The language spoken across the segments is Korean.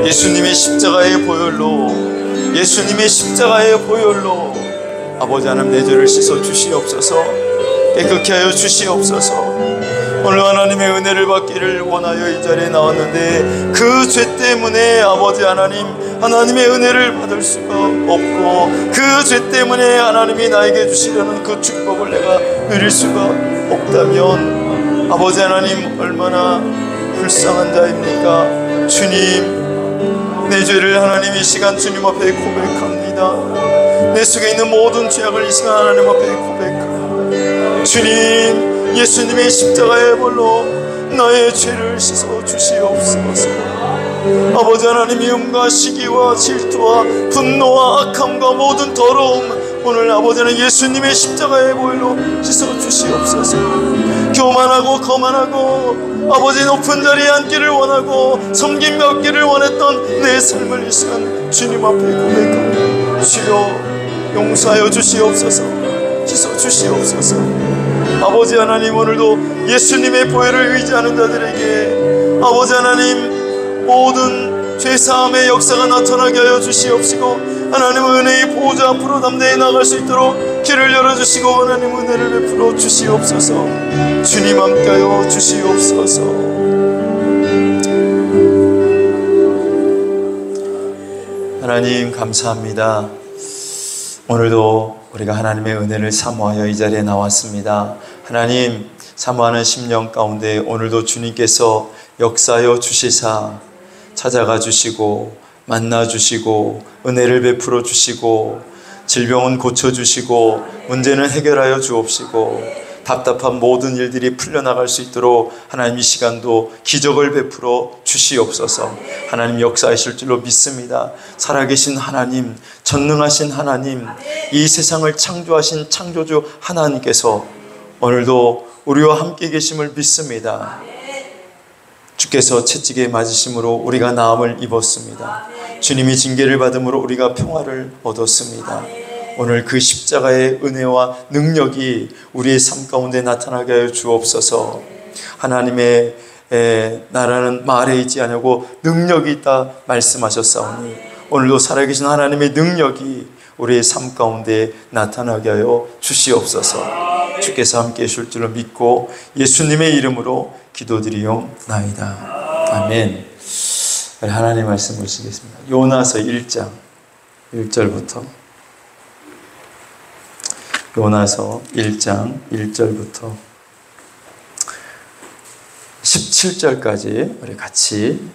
예수님의 십자가의 보혈로, 예수님의 십자가의 보혈로 아버지 하나님 내 죄를 씻어 주시옵소서. 깨끗게 하여 주시옵소서. 오늘 하나님의 은혜를 받기를 원하여 이 자리에 나왔는데 그 죄 때문에 아버지 하나님, 하나님의 은혜를 받을 수가 없고 그 죄 때문에 하나님이 나에게 주시려는 그 축복을 내가 누릴 수가 없다면 아버지 하나님 얼마나 불쌍한 자입니까? 주님, 내 죄를 하나님 이 시간 주님 앞에 고백합니다. 내 속에 있는 모든 죄악을 이 시간 하나님 앞에 고백합니다. 주님, 예수님의 십자가의 볼로 나의 죄를 씻어 주시옵소서. 아버지 하나님, 미움과 시기와 질투와 분노와 악함과 모든 더러움 오늘 아버지 하나님 예수님의 십자가의 보혈로 씻어 주시옵소서. 교만하고 거만하고 아버지 높은 자리에 앉기를 원하고 섬김 받기를 원했던 내 삶을 이 시간 주님 앞에 고백합니다. 주여 용서하여 주시옵소서. 씻어 주시옵소서. 아버지 하나님, 오늘도 예수님의 보혈을 의지하는 자들에게 아버지 하나님 모든 죄사함의 역사가 나타나게 하여 주시옵시고 하나님 은혜의 보호자 앞으로 담대히 나갈 수 있도록 길을 열어주시고 하나님 은혜를 베풀어 주시옵소서. 주님 함께하여 주시옵소서. 하나님 감사합니다. 오늘도 우리가 하나님의 은혜를 사모하여 이 자리에 나왔습니다. 하나님, 사모하는 심령 가운데 오늘도 주님께서 역사하여 주시사 찾아가 주시고 만나 주시고 은혜를 베풀어 주시고 질병은 고쳐주시고 문제는 해결하여 주옵시고 답답한 모든 일들이 풀려나갈 수 있도록 하나님 이 시간도 기적을 베풀어 주시옵소서. 하나님 역사하실 줄로 믿습니다. 살아계신 하나님, 전능하신 하나님, 이 세상을 창조하신 창조주 하나님께서 오늘도 우리와 함께 계심을 믿습니다. 주께서 채찍에 맞으심으로 우리가 나음을 입었습니다. 주님이 징계를 받음으로 우리가 평화를 얻었습니다. 오늘 그 십자가의 은혜와 능력이 우리의 삶 가운데 나타나게 하여 주옵소서. 하나님의 나라는 말에 있지 않고 능력이 있다 말씀하셨사오니 오늘도 살아계신 하나님의 능력이 우리의 삶 가운데 나타나게 하여 주시옵소서. 주께서 함께 하실 줄로 믿고 예수님의 이름으로 기도드리옵나이다. 아멘. 하나님 말씀 보시겠습니다. 요나서 1장 1절부터 요나서 1장 1절부터 17절까지 우리 같이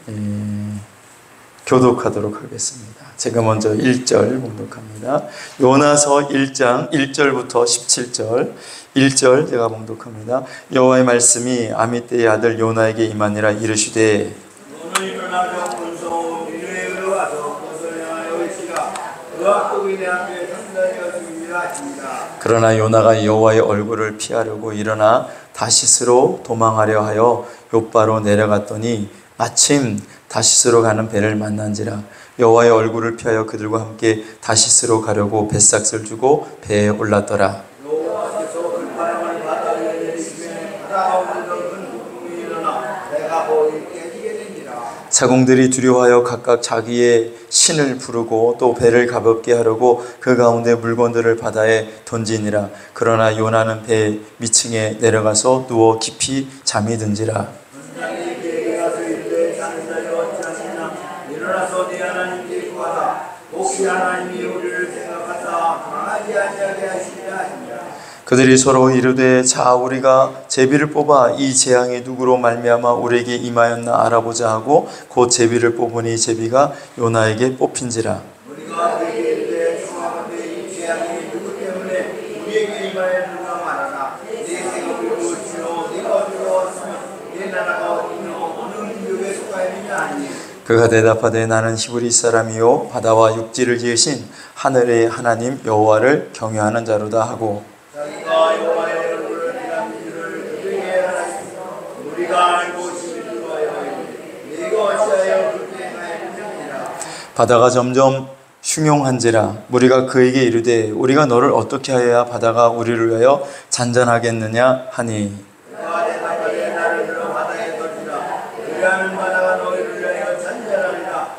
교독하도록 하겠습니다. 제가 먼저 1절 봉독합니다. 요나서 1장 1절부터 17절 1절 제가 봉독합니다. 여호와의 말씀이 아미떼의 아들 요나에게 임하니라. 이르시되 너는 일어나서 본성 니느웨로 와서 그것을 향하여 외치라. 그가 고인의 앞에 산다리가 죽임이라 하십니다. 그러나 요나가 여호와의 얼굴을 피하려고 일어나 다시스로 도망하려 하여 욥바로 내려갔더니 마침 다시스로 가는 배를 만난지라. 여호와의 얼굴을 피하여 그들과 함께 다시스로 가려고 뱃삭을 주고 배에 올랐더라. 여호와께서 불파량한 바다를 내리시매 바다가 넓은 물이 일어나 배가 거의 깨지게 되니라. 사공들이 두려워하여 각각 자기의 신을 부르고 또 배를 가볍게 하려고 그 가운데 물건들을 바다에 던지니라. 그러나 요나는 배 밑층에 내려가서 누워 깊이 잠이 든지라. 일어나서 네 하나님께 구하라. 혹시 하나님이 우리를 생각하사 강하지 아니하게 하시리라 하시니라. 그들이 서로 이르되 자 우리가 제비를 뽑아 이 재앙이 누구로 말미암아 우리에게 임하였나 알아보자 하고 곧 제비를 뽑으니 제비가 요나에게 뽑힌지라. 우리가 그에게 이르되 청하건대 이 재앙이 누구 때문에 우리에게 임하였는가 말하라. 네 생각을 무엇이요 네가 어디로 왔으면 네 나라가 어디며 어느 민족에 속하였느냐 하니. 그가 대답하되 나는 히브리 사람이요 바다와 육지를 지으신 하늘의 하나님 여호와를 경외하는 자로다 하고 자기가 여호와의 얼굴을 피한 줄을 그에게 알았으며 우리가 알고 지기를 하여 네가 어찌하여 그렇게 행하였느냐. 바다가 점점 흉용한지라. 무리가 그에게 이르되 우리가 너를 어떻게 하여야 바다가 우리를 위하여 잔잔하겠느냐 하니 그가 대답하되 나를 들어 바다에 던지라. 그리하면 바다가 너희를 위하여 잔잔하리라.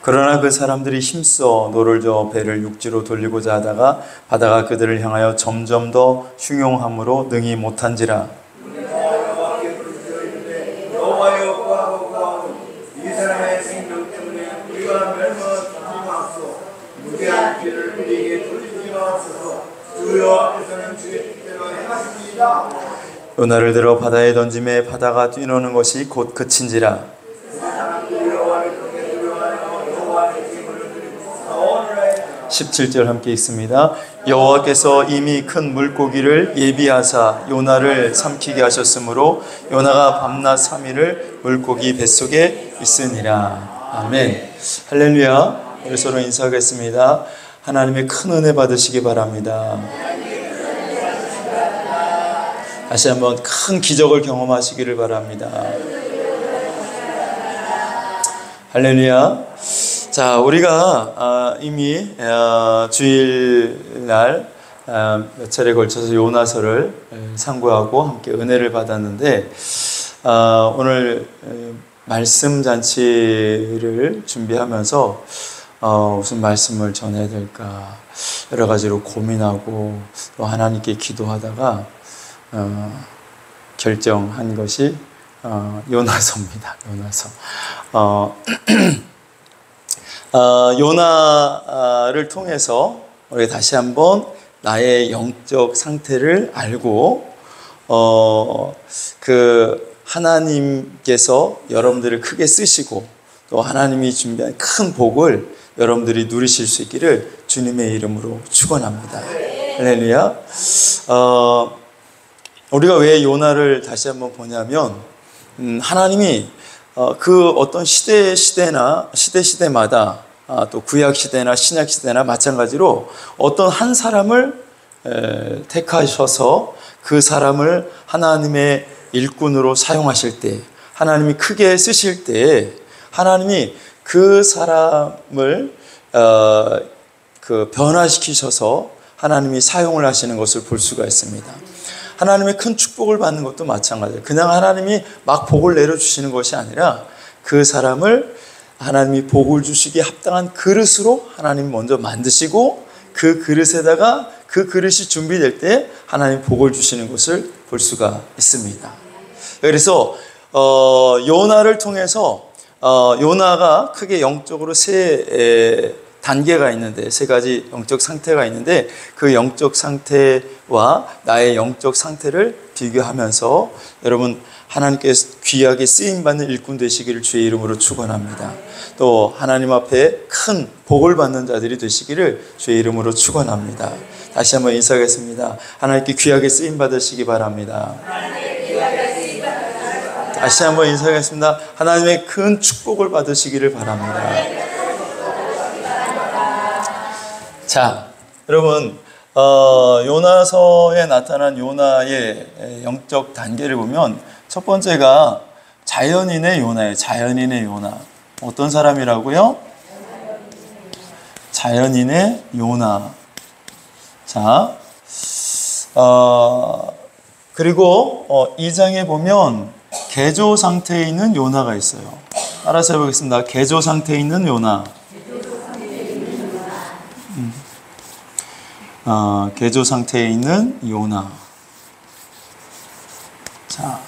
그러나 그 사람들이 힘써 노를 저어 배를 육지로 돌리고자 하다가 바다가 그들을 향하여 점점 더 흉용함으로 능히 못한지라. 요나를 들어 바다에 던짐에 바다가 뛰노는 것이 곧 그친지라. 17절 함께 읽습니다. 여호와께서 이미 큰 물고기를 예비하사 요나를 삼키게 하셨으므로 요나가 밤낮 3일을 물고기 뱃속에 있으니라. 아멘. 할렐루야. 우리 서로 인사하겠습니다. 하나님의 큰 은혜 받으시기 바랍니다. 다시 한번 큰 기적을 경험하시기를 바랍니다. 할렐루야. 자, 우리가 이미 주일날 몇 차례 걸쳐서 요나서를 상고하고 함께 은혜를 받았는데, 오늘 말씀 잔치를 준비하면서 무슨 말씀을 전해야 될까 여러 가지로 고민하고 또 하나님께 기도하다가 결정한 것이 요나서입니다. 요나서. 요나를 통해서 우리 다시 한번 나의 영적 상태를 알고 그 하나님께서 여러분들을 크게 쓰시고 또 하나님이 준비한 큰 복을 여러분들이 누리실 수 있기를 주님의 이름으로 축원합니다. 할렐루야. 우리가 왜 요나를 다시 한번 보냐면 하나님이 그 어떤 시대마다 또 구약 시대나 신약 시대나 마찬가지로 어떤 한 사람을 택하셔서 그 사람을 하나님의 일꾼으로 사용하실 때, 하나님이 크게 쓰실 때 하나님이 그 사람을 변화시키셔서 하나님이 사용을 하시는 것을 볼 수가 있습니다. 하나님의 큰 축복을 받는 것도 마찬가지예요. 그냥 하나님이 막 복을 내려주시는 것이 아니라 그 사람을 하나님이 복을 주시기에 합당한 그릇으로 하나님이 먼저 만드시고 그 그릇에다가 그 그릇이 준비될 때 하나님 복을 주시는 것을 볼 수가 있습니다. 그래서 요나를 통해서 요나가 크게 영적으로 세 단계가 있는데, 세 가지 영적 상태가 있는데 그 영적 상태와 나의 영적 상태를 비교하면서 여러분 하나님께 귀하게 쓰임받는 일꾼 되시기를 주의 이름으로 축원합니다. 또 하나님 앞에 큰 복을 받는 자들이 되시기를 주의 이름으로 축원합니다. 다시 한번 인사하겠습니다. 하나님께 귀하게 쓰임받으시기 바랍니다. 다시 한번 인사하겠습니다. 하나님의 큰 축복을 받으시기를 바랍니다. 자, 여러분 요나서에 나타난 요나의 영적 단계를 보면 첫 번째가 자연인의 요나예요. 자연인의 요나. 어떤 사람이라고요? 자연인의 요나. 자, 그리고 2장에 보면 개조 상태에 있는 요나가 있어요. 따라서 해보겠습니다. 개조 상태에 있는 요나. 개조 상태에 있는 요나. 자,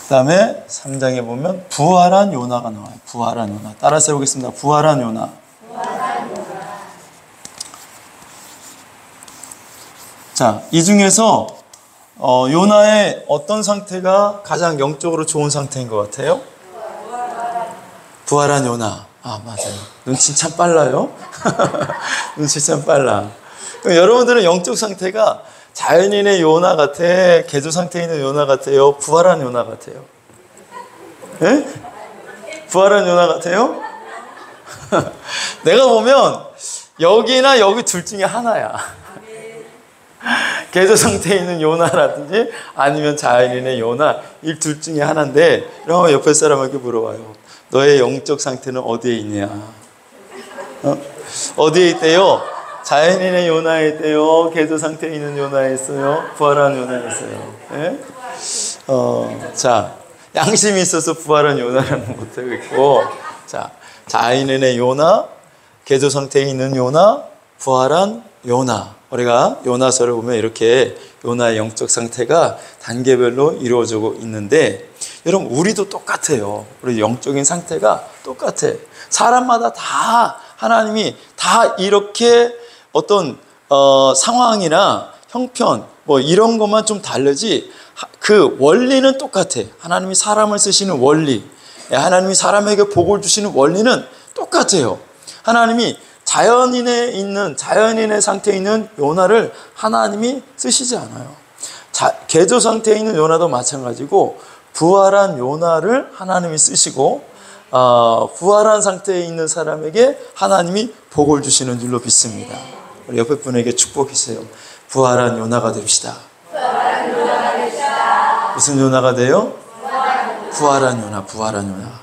그 다음에 3장에 보면 부활한 요나가 나와요. 부활한 요나. 따라서 해보겠습니다. 부활한 요나. 자, 이 중에서 요나의 어떤 상태가 가장 영적으로 좋은 상태인 것 같아요? 부활한 요나. 아, 맞아요. 눈치 참 빨라요. 눈치 참 빨라. 여러분들은 영적 상태가 자연인의 요나 같아, 개조 상태에 있는 요나 같아요, 부활한 요나 같아요? 예? 부활한 요나 같아요? 내가 보면 여기나 여기 둘 중에 하나야. 개조 상태에 있는 요나라든지 아니면 자연인의 요나, 이 둘 중에 하나인데, 여러분 옆에 사람에게 물어봐요. 너의 영적 상태는 어디에 있냐? 어디에 있대요? 자연인의 요나에 있대요? 개조 상태에 있는 요나에 있어요? 부활한 요나에 있어요? 예? 자, 양심이 있어서 부활한 요나라는 못하겠고, 자, 자연인의 요나, 개조 상태에 있는 요나, 부활한 요나. 우리가 요나서를 보면 이렇게 요나의 영적 상태가 단계별로 이루어지고 있는데, 여러분 우리도 똑같아요. 우리 영적인 상태가 똑같아. 사람마다 다 하나님이 다 이렇게 어떤 상황이나 형편 뭐 이런 것만 좀 다르지 그 원리는 똑같아. 하나님이 사람을 쓰시는 원리, 하나님이 사람에게 복을 주시는 원리는 똑같아요. 하나님이 자연인의 상태에 있는 요나를 하나님이 쓰시지 않아요. 개조 상태에 있는 요나도 마찬가지고 부활한 요나를 하나님이 쓰시고 부활한 상태에 있는 사람에게 하나님이 복을 주시는 줄로 믿습니다. 우리 옆에 분에게 축복하세요. 부활한 요나가 됩시다. 무슨 요나가 돼요? 부활한 요나.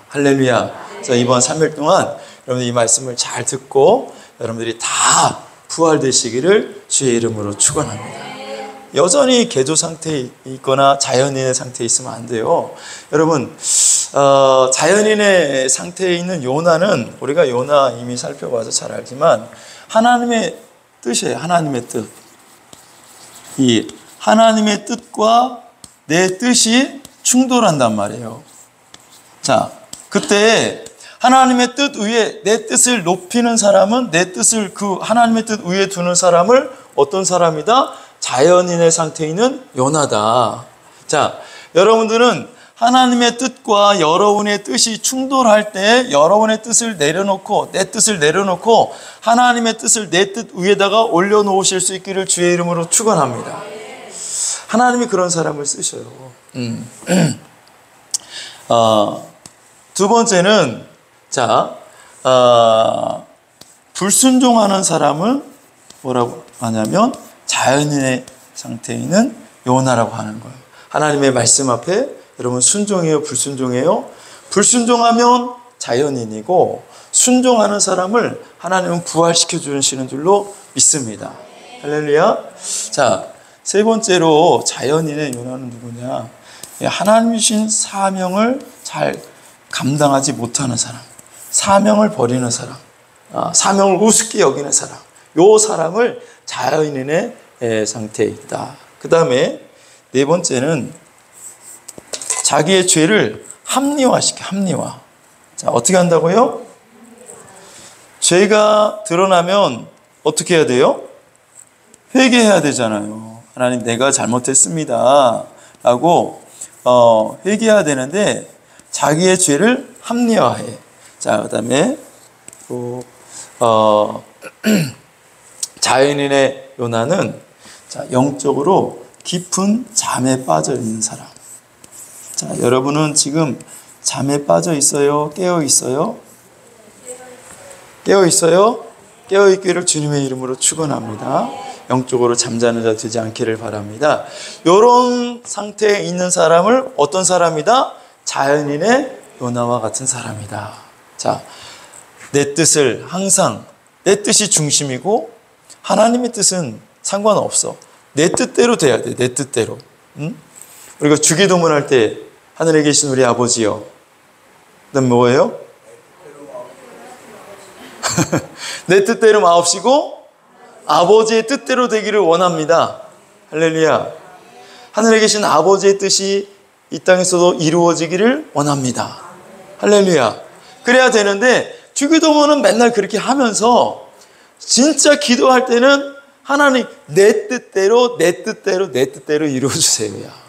할렐루야. 자, 이번 3일 동안 여러분들 이 말씀을 잘 듣고 여러분들이 다 부활되시기를 주의 이름으로 축원합니다. 여전히 개조 상태에 있거나 자연인의 상태에 있으면 안 돼요. 여러분, 자연인의 상태에 있는 요나는 우리가 요나 이미 살펴봐서 잘 알지만 하나님의 뜻이에요. 하나님의 뜻. 이 하나님의 뜻과 내 뜻이 충돌한단 말이에요. 자, 그때 하나님의 뜻 위에 내 뜻을 높이는 사람은 내 뜻을 그 하나님의 뜻 위에 두는 사람을 어떤 사람이다? 자연인의 상태에 있는 요나다. 자, 여러분들은 하나님의 뜻과 여러분의 뜻이 충돌할 때 여러분의 뜻을 내려놓고 내 뜻을 내려놓고 하나님의 뜻을 내 뜻 위에다가 올려놓으실 수 있기를 주의 이름으로 축원합니다. 하나님이 그런 사람을 쓰셔요. 두 번째는 불순종하는 사람을 뭐라고 하냐면 자연인의 상태에 있는 요나라고 하는 거예요. 하나님의 말씀 앞에 여러분 순종해요, 불순종해요? 불순종하면 자연인이고 순종하는 사람을 하나님은 부활시켜 주시는 줄로 믿습니다. 할렐루야. 자, 세 번째로 자연인의 요나는 누구냐? 하나님이 주신 사명을 잘 감당하지 못하는 사람, 사명을 버리는 사람, 사명을 우습게 여기는 사람, 요 사람을 자연인의 상태에 있다. 그 다음에 네 번째는 자기의 죄를 합리화시켜. 합리화. 자, 어떻게 한다고요? 죄가 드러나면 어떻게 해야 돼요? 회개해야 되잖아요. 하나님, 내가 잘못했습니다 라고 회개해야 되는데 자기의 죄를 합리화해. 자, 그 다음에 또 자연인의 요나는 영적으로 깊은 잠에 빠져 있는 사람. 자, 여러분은 지금 잠에 빠져 있어요? 깨어 있어요? 깨어 있어요? 깨어 있기를 주님의 이름으로 축원합니다. 영적으로 잠자는 자 되지 않기를 바랍니다. 이런 상태에 있는 사람을 어떤 사람이다? 자연인의 요나와 같은 사람이다. 자, 내 뜻을 항상 내 뜻이 중심이고 하나님의 뜻은 상관없어. 내 뜻대로 돼야 돼. 내 뜻대로. 응? 우리가 주기도문 할 때 하늘에 계신 우리 아버지요. 그다음 뭐예요? 내 뜻대로 마옵시고 아버지의 뜻대로 되기를 원합니다. 할렐루야. 하늘에 계신 아버지의 뜻이 이 땅에서도 이루어지기를 원합니다. 할렐루야. 그래야 되는데 주기도문은 맨날 그렇게 하면서 진짜 기도할 때는 하나님 내 뜻대로 이루어주세요. 야.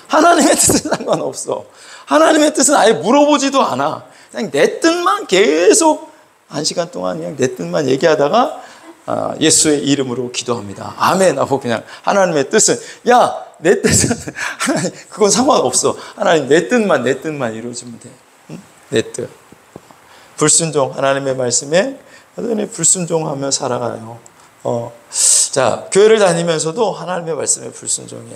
하나님의 뜻은 상관없어. 하나님의 뜻은 아예 물어보지도 않아. 그냥 내 뜻만 계속 1시간 동안 그냥 내 뜻만 얘기하다가 예수의 이름으로 기도합니다. 아멘 하고 그냥 하나님의 뜻은 내 뜻은 하나님 그건 상관없어. 하나님 내 뜻만 이루어지면 돼. 응? 내 뜻. 불순종 하나님의 말씀에 여전히 불순종하며 살아가요. 자, 교회를 다니면서도 하나님의 말씀에 불순종해.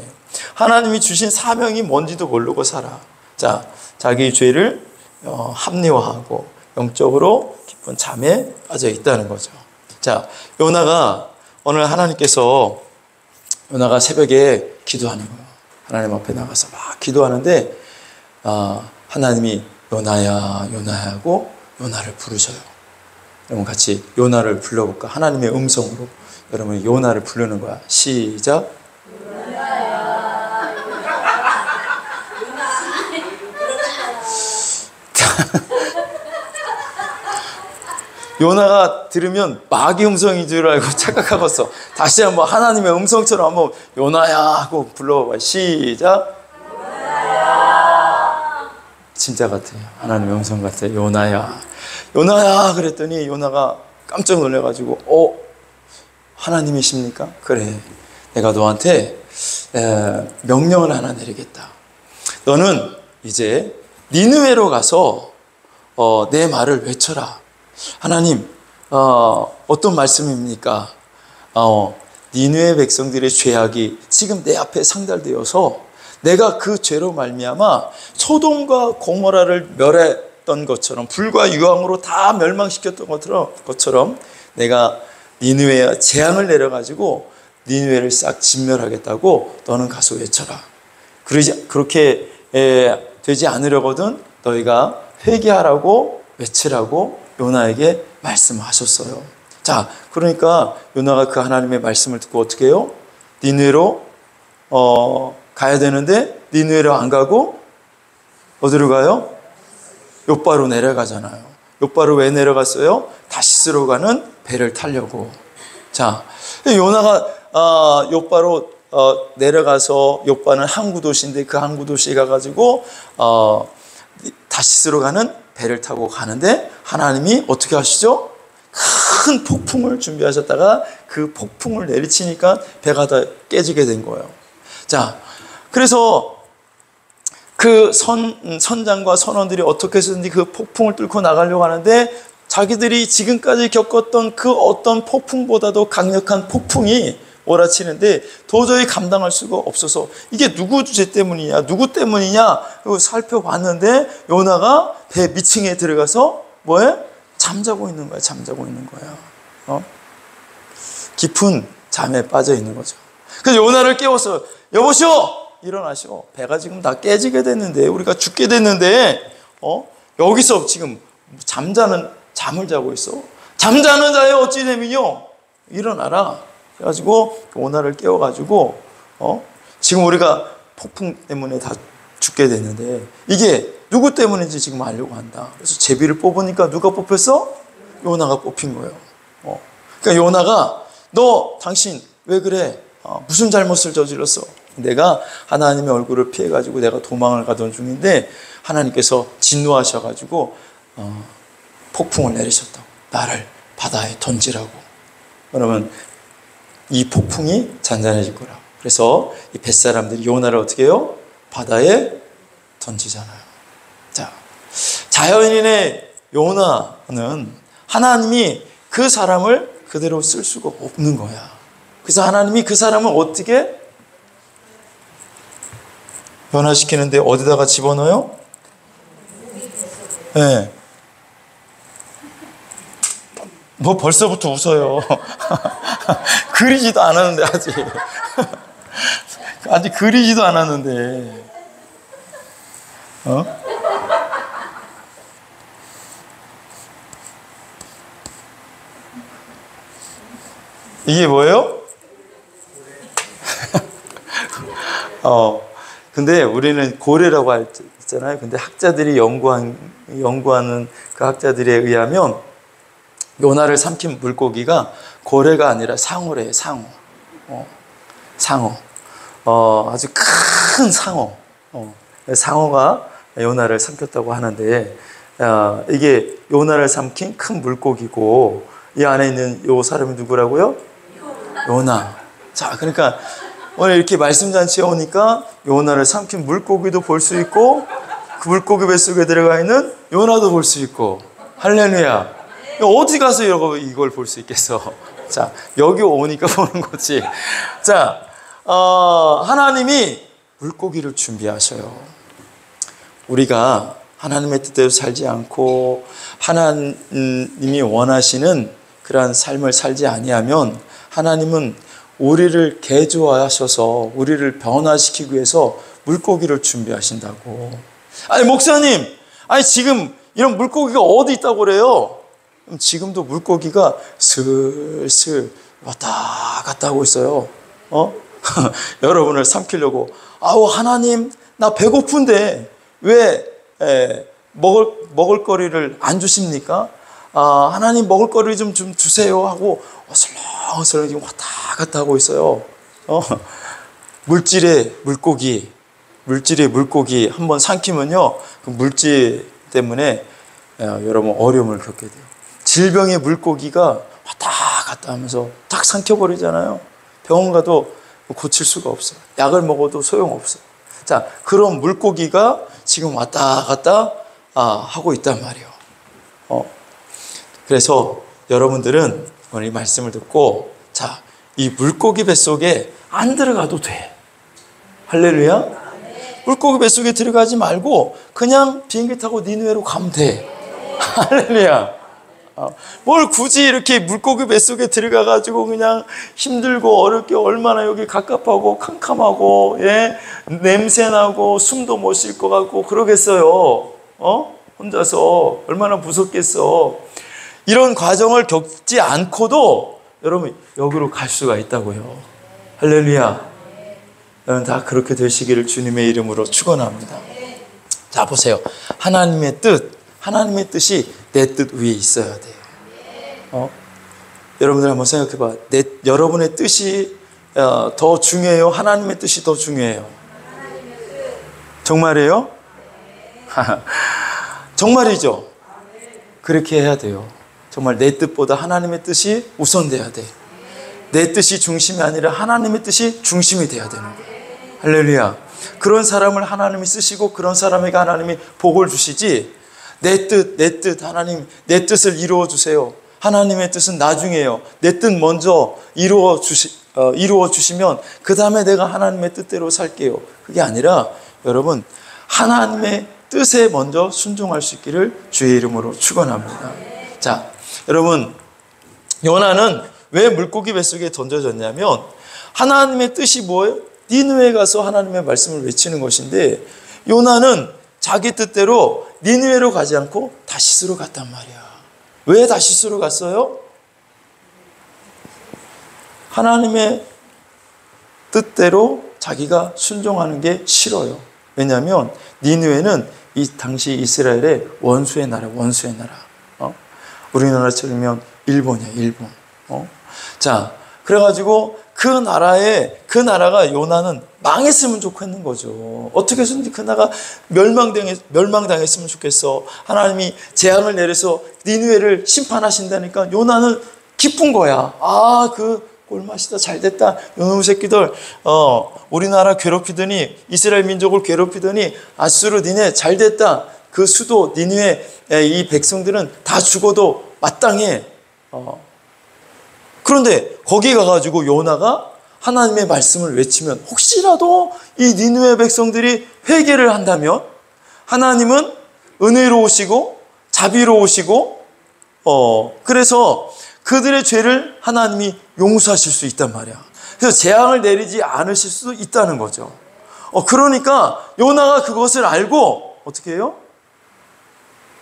하나님이 주신 사명이 뭔지도 모르고 살아. 자, 자기 죄를 합리화하고 영적으로 깊은 잠에 빠져 있다는 거죠. 자, 요나가 오늘 하나님께서 요나가 새벽에 기도하는 거예요. 하나님 앞에 나가서 막 기도하는데 하나님이 요나야 하고 요나를 부르셔요. 여러분 같이 요나를 불러볼까? 하나님의 음성으로 여러분 요나를 부르는 거야. 시작. 요나가 들으면 마귀 음성인 줄 알고 착각하겠어. 다시 한번 하나님의 음성처럼 한번 요나야 하고 불러봐. 시작. 요나야. 진짜 같아요. 하나님의 음성 같아요. 요나야. 요나야 그랬더니 요나가 깜짝 놀라가지고 하나님이십니까? 그래, 내가 너한테 명령을 하나 내리겠다. 너는 이제 니느웨로 가서 내 말을 외쳐라. 하나님, 어떤 말씀입니까? 니느웨 백성들의 죄악이 지금 내 앞에 상달되어서 내가 그 죄로 말미암아 소돔과 고모라를 멸했던 것처럼, 불과 유황으로 다 멸망시켰던 것처럼 내가 니느웨에 재앙을 내려가지고 니느웨를 싹 진멸하겠다고 너는 가서 외쳐라. 그렇게 되지 않으려거든 너희가 회개하라고 외치라고 요나에게 말씀하셨어요. 자, 그러니까 요나가 그 하나님의 말씀을 듣고 어떻게 해요? 니느웨로 가야 되는데 니느웨로 안 가고 어디로 가요? 욥바로 내려가잖아요. 욥바로 왜 내려갔어요? 다시스로 가는 배를 타려고. 자, 요나가 욥바로 내려가서, 욥바는 항구 도시인데 그 항구 도시에 가가지고 다시스로 가는 배를 타고 가는데 하나님이 어떻게 하시죠? 큰 폭풍을 준비하셨다가 그 폭풍을 내리치니까 배가 다 깨지게 된 거예요. 자, 그래서 그 선장과 선원들이 어떻게 해서든지 그 폭풍을 뚫고 나가려고 하는데 자기들이 지금까지 겪었던 그 어떤 폭풍보다도 강력한 폭풍이 몰아치는데 도저히 감당할 수가 없어서 이게 누구 죄 때문이냐, 누구 때문이냐 살펴봤는데 요나가 배 밑층에 들어가서 뭐해? 잠자고 있는 거야. 잠자고 있는 거야. 깊은 잠에 빠져 있는 거죠. 그래서 요나를 깨워서 여보시오, 일어나시오. 배가 지금 다 깨지게 됐는데, 우리가 죽게 됐는데 여기서 지금 잠을 자고 있어. 잠자는 자에 어찌 됨이뇨? 일어나라. 그래가지고 요나를 깨워가지고 지금 우리가 폭풍 때문에 다 죽게 됐는데 이게 누구 때문인지 지금 알려고 한다. 그래서 제비를 뽑으니까 누가 뽑혔어? 요나가 뽑힌 거예요. 그러니까 요나가 당신 왜 그래? 무슨 잘못을 저질렀어? 내가 하나님의 얼굴을 피해가지고 내가 도망을 가던 중인데 하나님께서 진노하셔가지고 폭풍을 내리셨다고. 나를 바다에 던지라고. 그러면 이 폭풍이 잔잔해질 거라고. 그래서 이 뱃사람들이 요나를 어떻게 해요? 바다에 던지잖아요. 자, 자연인의 요나는 하나님이 그 사람을 그대로 쓸 수가 없는 거야. 그래서 하나님이 그 사람을 어떻게 변화시키는데 어디다가 집어넣어요? 네. 뭐 벌써부터 웃어요. 그리지도 않았는데 아직 그리지도 않았는데 이게 뭐예요? 근데 우리는 고래라고 했잖아요. 근데 학자들이 연구하는 그 학자들에 의하면 요나를 삼킨 물고기가 고래가 아니라 상어래요. 상어. 아주 큰 상어. 상어가 요나를 삼켰다고 하는데 이게 요나를 삼킨 큰 물고기고 이 안에 있는 요 사람이 누구라고요? 요나. 자, 그러니까 오늘 이렇게 말씀잔치에 오니까 요나를 삼킨 물고기도 볼 수 있고 그 물고기 뱃속에 들어가 있는 요나도 볼 수 있고. 할렐루야. 어디 가서 이걸 볼 수 있겠어? 자, 여기 오니까 보는 거지. 자, 하나님이 물고기를 준비하셔요. 우리가 하나님의 뜻대로 살지 않고 하나님이 원하시는 그러한 삶을 살지 아니하면 하나님은 우리를 개조하셔서 우리를 변화시키기 위해서 물고기를 준비하신다고. 아니 목사님, 지금 이런 물고기가 어디 있다고 그래요? 지금도 물고기가 슬슬 왔다 갔다 하고 있어요. 여러분을 삼키려고. 아우, 하나님, 나 배고픈데 왜 먹을 거리를 안 주십니까? 하나님, 먹을 거리 좀 주세요 하고 어슬렁어슬렁 지금 왔다 갔다 하고 있어요. 물질의 물고기 한번 삼키면요, 그 물질 때문에 여러분 어려움을 겪게 돼요. 질병의 물고기가 왔다 갔다 하면서 딱 삼켜버리잖아요. 병원 가도 고칠 수가 없어요. 약을 먹어도 소용없어요. 자, 그런 물고기가 지금 왔다 갔다 하고 있단 말이에요. 그래서 여러분들은 오늘 이 말씀을 듣고, 자, 이 물고기 뱃속에 안 들어가도 돼. 할렐루야. 물고기 뱃속에 들어가지 말고 그냥 비행기 타고 니느웨로 가면 돼. 할렐루야. 뭘 굳이 이렇게 물고기 뱃속에 들어가가지고 그냥 힘들고 어렵게, 얼마나 여기 갑갑하고 캄캄하고, 예? 냄새나고 숨도 못 쉴 것 같고 그러겠어요. 혼자서 얼마나 무섭겠어. 이런 과정을 겪지 않고도 여러분 여기로 갈 수가 있다고요. 할렐루야. 여러분 다 그렇게 되시기를 주님의 이름으로 축원합니다. 자, 보세요. 하나님의 뜻이 내 뜻 위에 있어야 돼요. 여러분들 한번 생각해봐. 여러분의 뜻이 더 중요해요? 하나님의 뜻이 더 중요해요? 정말이에요? 정말이죠? 그렇게 해야 돼요. 정말 내 뜻보다 하나님의 뜻이 우선돼야 돼. 내 뜻이 중심이 아니라 하나님의 뜻이 중심이 돼야 되는 거예요. 할렐루야. 그런 사람을 하나님이 쓰시고 그런 사람에게 하나님이 복을 주시지, 내 뜻, 하나님, 내 뜻을 이루어 주세요. 하나님의 뜻은 나중에요. 내 뜻 먼저 이루어 주시면 그 다음에 내가 하나님의 뜻대로 살게요. 그게 아니라 여러분, 하나님의 뜻에 먼저 순종할 수 있기를 주의 이름으로 축원합니다. 자, 여러분, 요나는 왜 물고기 뱃속에 던져졌냐면, 하나님의 뜻이 뭐예요? 니느웨에 가서 하나님의 말씀을 외치는 것인데, 요나는 자기 뜻대로 니느웨로 가지 않고 다시스로 갔단 말이야. 왜 다시스로 갔어요? 하나님의 뜻대로 자기가 순종하는 게 싫어요. 왜냐하면 니느웨는 이 당시 이스라엘의 원수의 나라. 우리나라처럼 일본이야, 일본. 자, 그래가지고 그 나라가 요나는 망했으면 좋겠는 거죠. 어떻게 해서든지 그 나라가 멸망당했으면 좋겠어. 하나님이 재앙을 내려서 니느웨를 심판하신다니까 요나는 기쁜 거야. 그 꼴맛이다, 잘됐다. 요놈 새끼들, 우리나라 괴롭히더니, 이스라엘 민족을 괴롭히더니, 아수르 니네 잘됐다. 그 수도 니느웨 이 백성들은 다 죽어도 마땅해. 그런데 거기 가가지고 요나가 하나님의 말씀을 외치면 혹시라도 이 니느웨 백성들이 회개를 한다면 하나님은 은혜로우시고 자비로우시고 그래서 그들의 죄를 하나님이 용서하실 수 있단 말이야. 그래서 재앙을 내리지 않으실 수도 있다는 거죠. 그러니까 요나가 그것을 알고 어떻게 해요?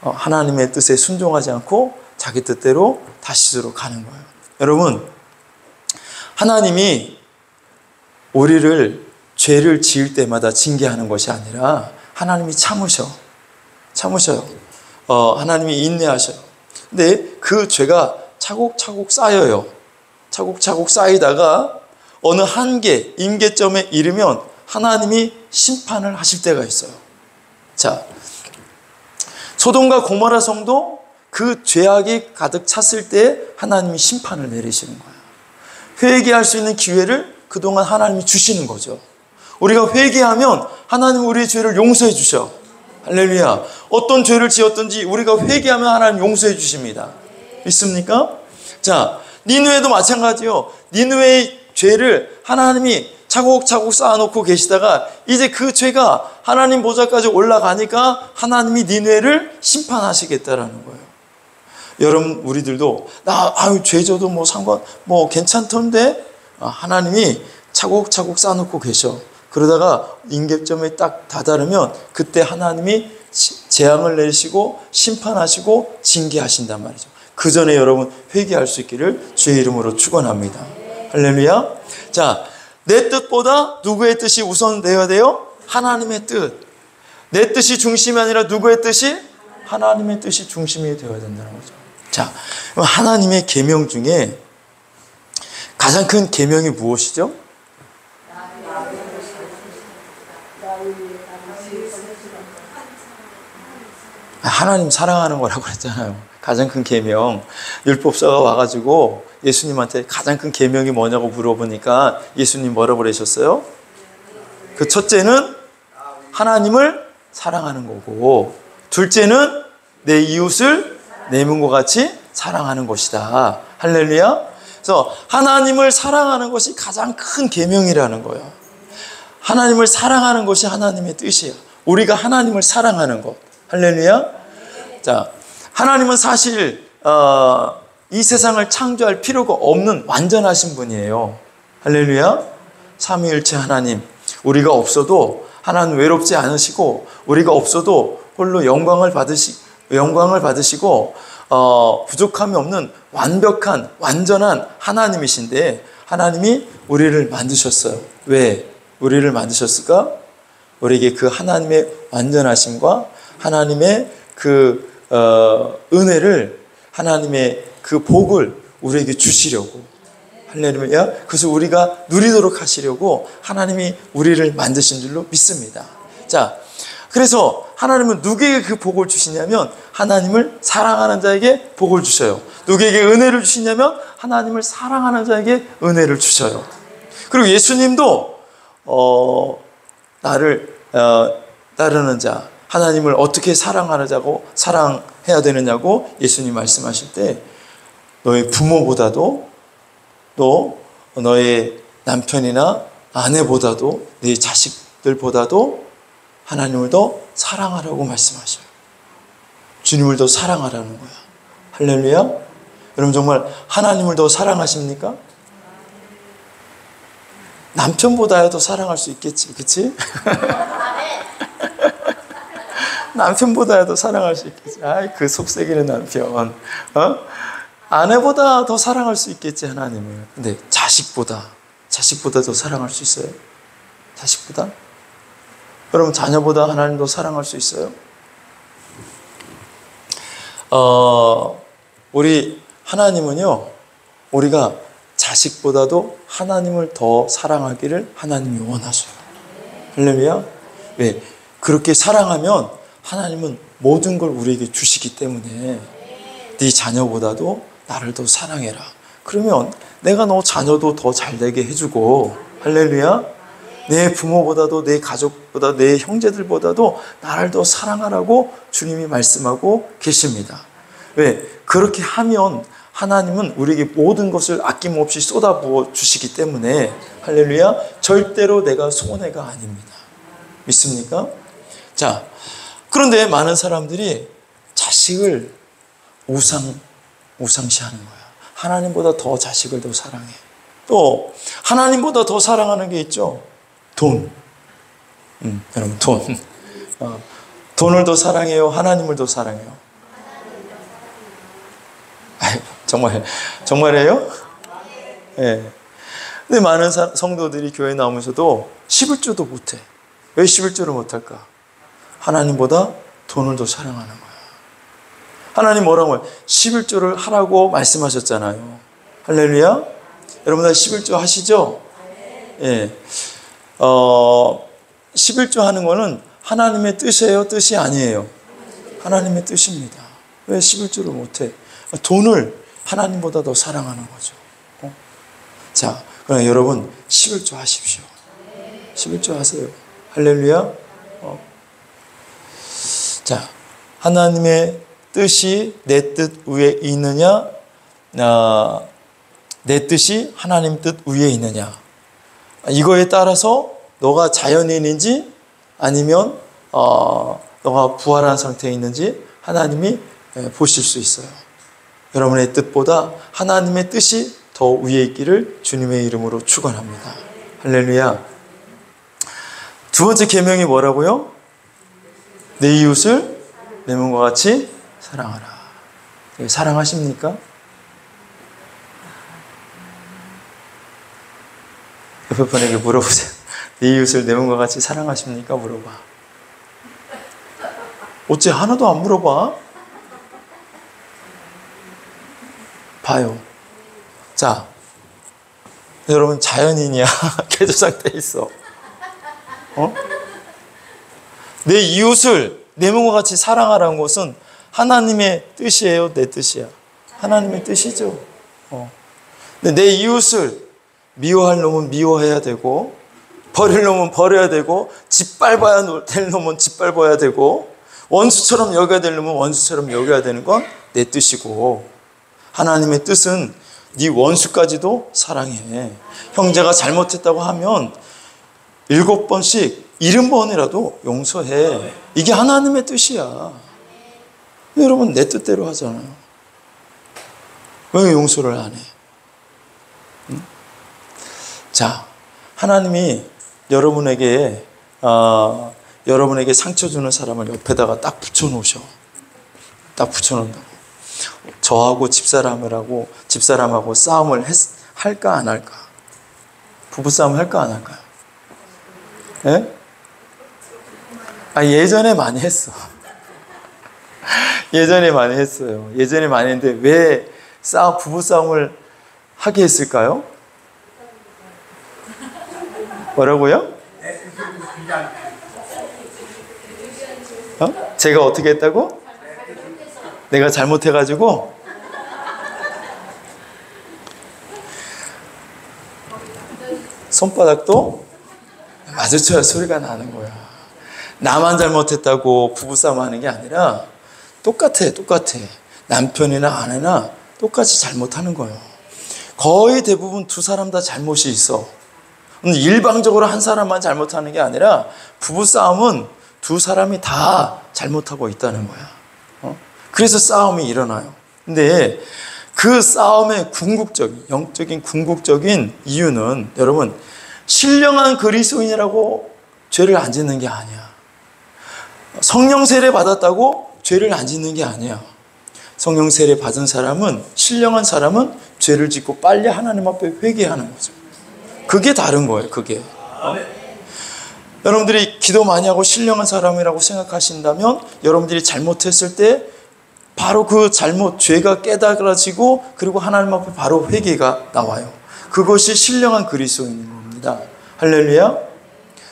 하나님의 뜻에 순종하지 않고 자기 뜻대로 다시스로 가는 거예요. 여러분, 하나님이 우리를 죄를 지을 때마다 징계하는 것이 아니라 하나님이 참으셔요. 하나님이 인내하셔요. 근데 그 죄가 차곡차곡 쌓여요. 차곡차곡 쌓이다가 어느 한계, 임계점에 이르면 하나님이 심판을 하실 때가 있어요. 자, 소돔과 고모라 성도 그 죄악이 가득 찼을 때 하나님이 심판을 내리시는 거예요. 회개할 수 있는 기회를 그동안 하나님이 주시는 거죠. 우리가 회개하면 하나님 우리의 죄를 용서해 주셔. 할렐루야. 어떤 죄를 지었든지 우리가 회개하면 하나님 용서해 주십니다. 믿습니까? 자, 니느웨도 마찬가지요. 니느웨의 죄를 하나님이 차곡차곡 쌓아놓고 계시다가 이제 그 죄가 하나님 보좌까지 올라가니까 하나님이 니느웨를 심판하시겠다라는 거예요. 여러분, 우리들도 죄 져도 괜찮던데 하나님이 차곡차곡 쌓아놓고 계셔. 그러다가 임계점에 딱 다다르면 그때 하나님이 재앙을 내리시고 심판하시고 징계하신단 말이죠. 그 전에 여러분 회개할 수 있기를 주의 이름으로 축원합니다. 할렐루야. 자, 내 뜻보다 누구의 뜻이 우선되어야 돼요? 하나님의 뜻. 내 뜻이 중심이 아니라 누구의 뜻이? 하나님의 뜻이 중심이 되어야 된다는 거죠. 자, 그럼 하나님의 계명 중에 가장 큰 계명이 무엇이죠? 하나님 사랑하는 거라고 그랬잖아요. 가장 큰 계명. 율법사가 와가지고 예수님한테 가장 큰 계명이 뭐냐고 물어보니까 예수님 뭐라고 그러셨어요? 그 첫째는 하나님을 사랑하는 거고, 둘째는 내 이웃을 내 몸과 같이 사랑하는 것이다. 할렐루야. 그래서 하나님을 사랑하는 것이 가장 큰 계명이라는 거예요. 하나님을 사랑하는 것이 하나님의 뜻이에요. 우리가 하나님을 사랑하는 것. 할렐루야. 자, 하나님은 사실 이 세상을 창조할 필요가 없는 완전하신 분이에요. 할렐루야. 삼위일체 하나님. 우리가 없어도 하나님 외롭지 않으시고, 우리가 없어도 홀로 영광을 받으시고 부족함이 없는 완벽한 완전한 하나님이신데, 하나님이 우리를 만드셨어요. 왜 우리를 만드셨을까? 우리에게 그 하나님의 완전하심과 하나님의 그 은혜를, 하나님의 그 복을 우리에게 주시려고. 할렐루야. 그래서 우리가 누리도록 하시려고 하나님이 우리를 만드신 줄로 믿습니다. 자, 그래서 하나님은 누구에게 그 복을 주시냐면 하나님을 사랑하는 자에게 복을 주셔요. 누구에게 은혜를 주시냐면 하나님을 사랑하는 자에게 은혜를 주셔요. 그리고 예수님도 나를 따르는 자, 하나님을 어떻게 사랑하자고 사랑해야 되느냐고 예수님 말씀하실 때, 너의 부모보다도, 또 너의 남편이나 아내보다도, 네 자식들보다도 하나님을 더 사랑하라고 말씀하셔요. 주님을 더 사랑하라는 거야. 할렐루야. 여러분 정말 하나님을 더 사랑하십니까? 남편보다야 더 사랑할 수 있겠지, 그치? 남편보다야 더 사랑할 수 있겠지. 아이, 그 속삭이는 남편. 아내보다 더 사랑할 수 있겠지, 하나님을. 근데 자식보다 더 사랑할 수 있어요? 자식보다? 여러분 자녀보다 하나님 더 사랑할 수 있어요? 우리 하나님은요, 우리가 자식보다도 하나님을 더 사랑하기를 하나님이 원하셔요. 할렐루야. 왜? 그렇게 사랑하면 하나님은 모든 걸 우리에게 주시기 때문에, 네 자녀보다도 나를 더 사랑해라. 그러면 내가 너 자녀도 더 잘되게 해주고, 할렐루야. 내 부모보다도, 내 가족보다, 내 형제들보다도 나를 더 사랑하라고 주님이 말씀하고 계십니다. 왜? 그렇게 하면 하나님은 우리에게 모든 것을 아낌없이 쏟아부어 주시기 때문에, 할렐루야, 절대로 내가 손해가 아닙니다. 믿습니까? 자, 그런데 많은 사람들이 자식을 우상시하는 거야. 하나님보다 더 자식을 더 사랑해. 또 하나님보다 더 사랑하는 게 있죠. 돈. 여러분 돈. 돈을 더 사랑해요? 하나님을 더 사랑해요? 아이고, 정말이에요? 예. 네. 근데 많은 성도들이 교회 나오면서도 11조도 못해. 왜 11조를 못할까? 하나님보다 돈을 더 사랑하는 거야. 하나님 뭐라고 해요? 11조를 하라고 말씀하셨잖아요. 할렐루야. 여러분 다 11조 하시죠? 예. 11조 하는 거는 하나님의 뜻이에요? 뜻이 아니에요? 하나님의 뜻입니다. 왜 11조를 못해? 돈을 하나님보다 더 사랑하는 거죠. 자, 그럼 여러분 11조 하십시오. 11조 하세요. 할렐루야. 자, 하나님의 뜻이 내 뜻 위에 있느냐, 내 뜻이 하나님 뜻 위에 있느냐, 이거에 따라서 너가 자연인인지 아니면 너가 부활한 상태에 있는지 하나님이 보실 수 있어요. 여러분의 뜻보다 하나님의 뜻이 더 위에 있기를 주님의 이름으로 축원합니다. 할렐루야. 두 번째 계명이 뭐라고요? 내 이웃을 내 몸과 같이 사랑하라. 사랑하십니까? 옆에 분에게 물어보세요. 내 이웃을 내 몸과 같이 사랑하십니까? 물어봐. 어째 하나도 안 물어봐? 봐요. 자, 여러분 자연인이야. 개조 상태에 있어. 내 이웃을 내 몸과 같이 사랑하라는 것은 하나님의 뜻이에요? 내 뜻이야? 하나님의 뜻이죠. 근데 내 이웃을 미워할 놈은 미워해야 되고, 버릴 놈은 버려야 되고, 짓밟아야 될 놈은 짓밟아야 되고, 원수처럼 여겨야 될 놈은 원수처럼 여겨야 되는 건 내 뜻이고, 하나님의 뜻은 네 원수까지도 사랑해. 형제가 잘못했다고 하면 7번씩 70번이라도 용서해. 이게 하나님의 뜻이야. 여러분 내 뜻대로 하잖아요. 왜 용서를 안 해? 자, 하나님이 여러분에게 상처 주는 사람을 옆에다가 딱 붙여놓으셔. 딱 붙여놓는다고. 저하고 집사람하고 싸움을 할까 안 할까? 부부싸움 할까 안 할까요? 예? 예전에 많이 했어. 예전에 많이 했어요. 예전에 많이 했는데 왜 부부싸움을 하게 했을까요? 뭐라고요? 제가 어떻게 했다고? 내가 잘못해가지고? 손바닥도 마주쳐야 소리가 나는 거야. 나만 잘못했다고 부부싸움 하는 게 아니라 똑같아. 남편이나 아내나 똑같이 잘못하는 거예요. 거의 대부분 두 사람 다 잘못이 있어. 일방적으로 한 사람만 잘못하는 게 아니라 부부싸움은 두 사람이 다 잘못하고 있다는 거야. 그래서 싸움이 일어나요. 근데 그 싸움의 영적인 궁극적인 이유는 여러분, 신령한 그리스도인이라고 죄를 안 짓는 게 아니야. 성령 세례 받았다고 죄를 안 짓는 게 아니야. 성령 세례 받은 사람은, 신령한 사람은 죄를 짓고 빨리 하나님 앞에 회개하는 거죠. 그게 다른 거예요, 그게. 여러분들이 기도 많이 하고 신령한 사람이라고 생각하신다면 여러분들이 잘못했을 때 바로 그 죄가 깨달아지고 그리고 하나님 앞에 바로 회개가 나와요. 그것이 신령한 그리스도인인 겁니다. 할렐루야.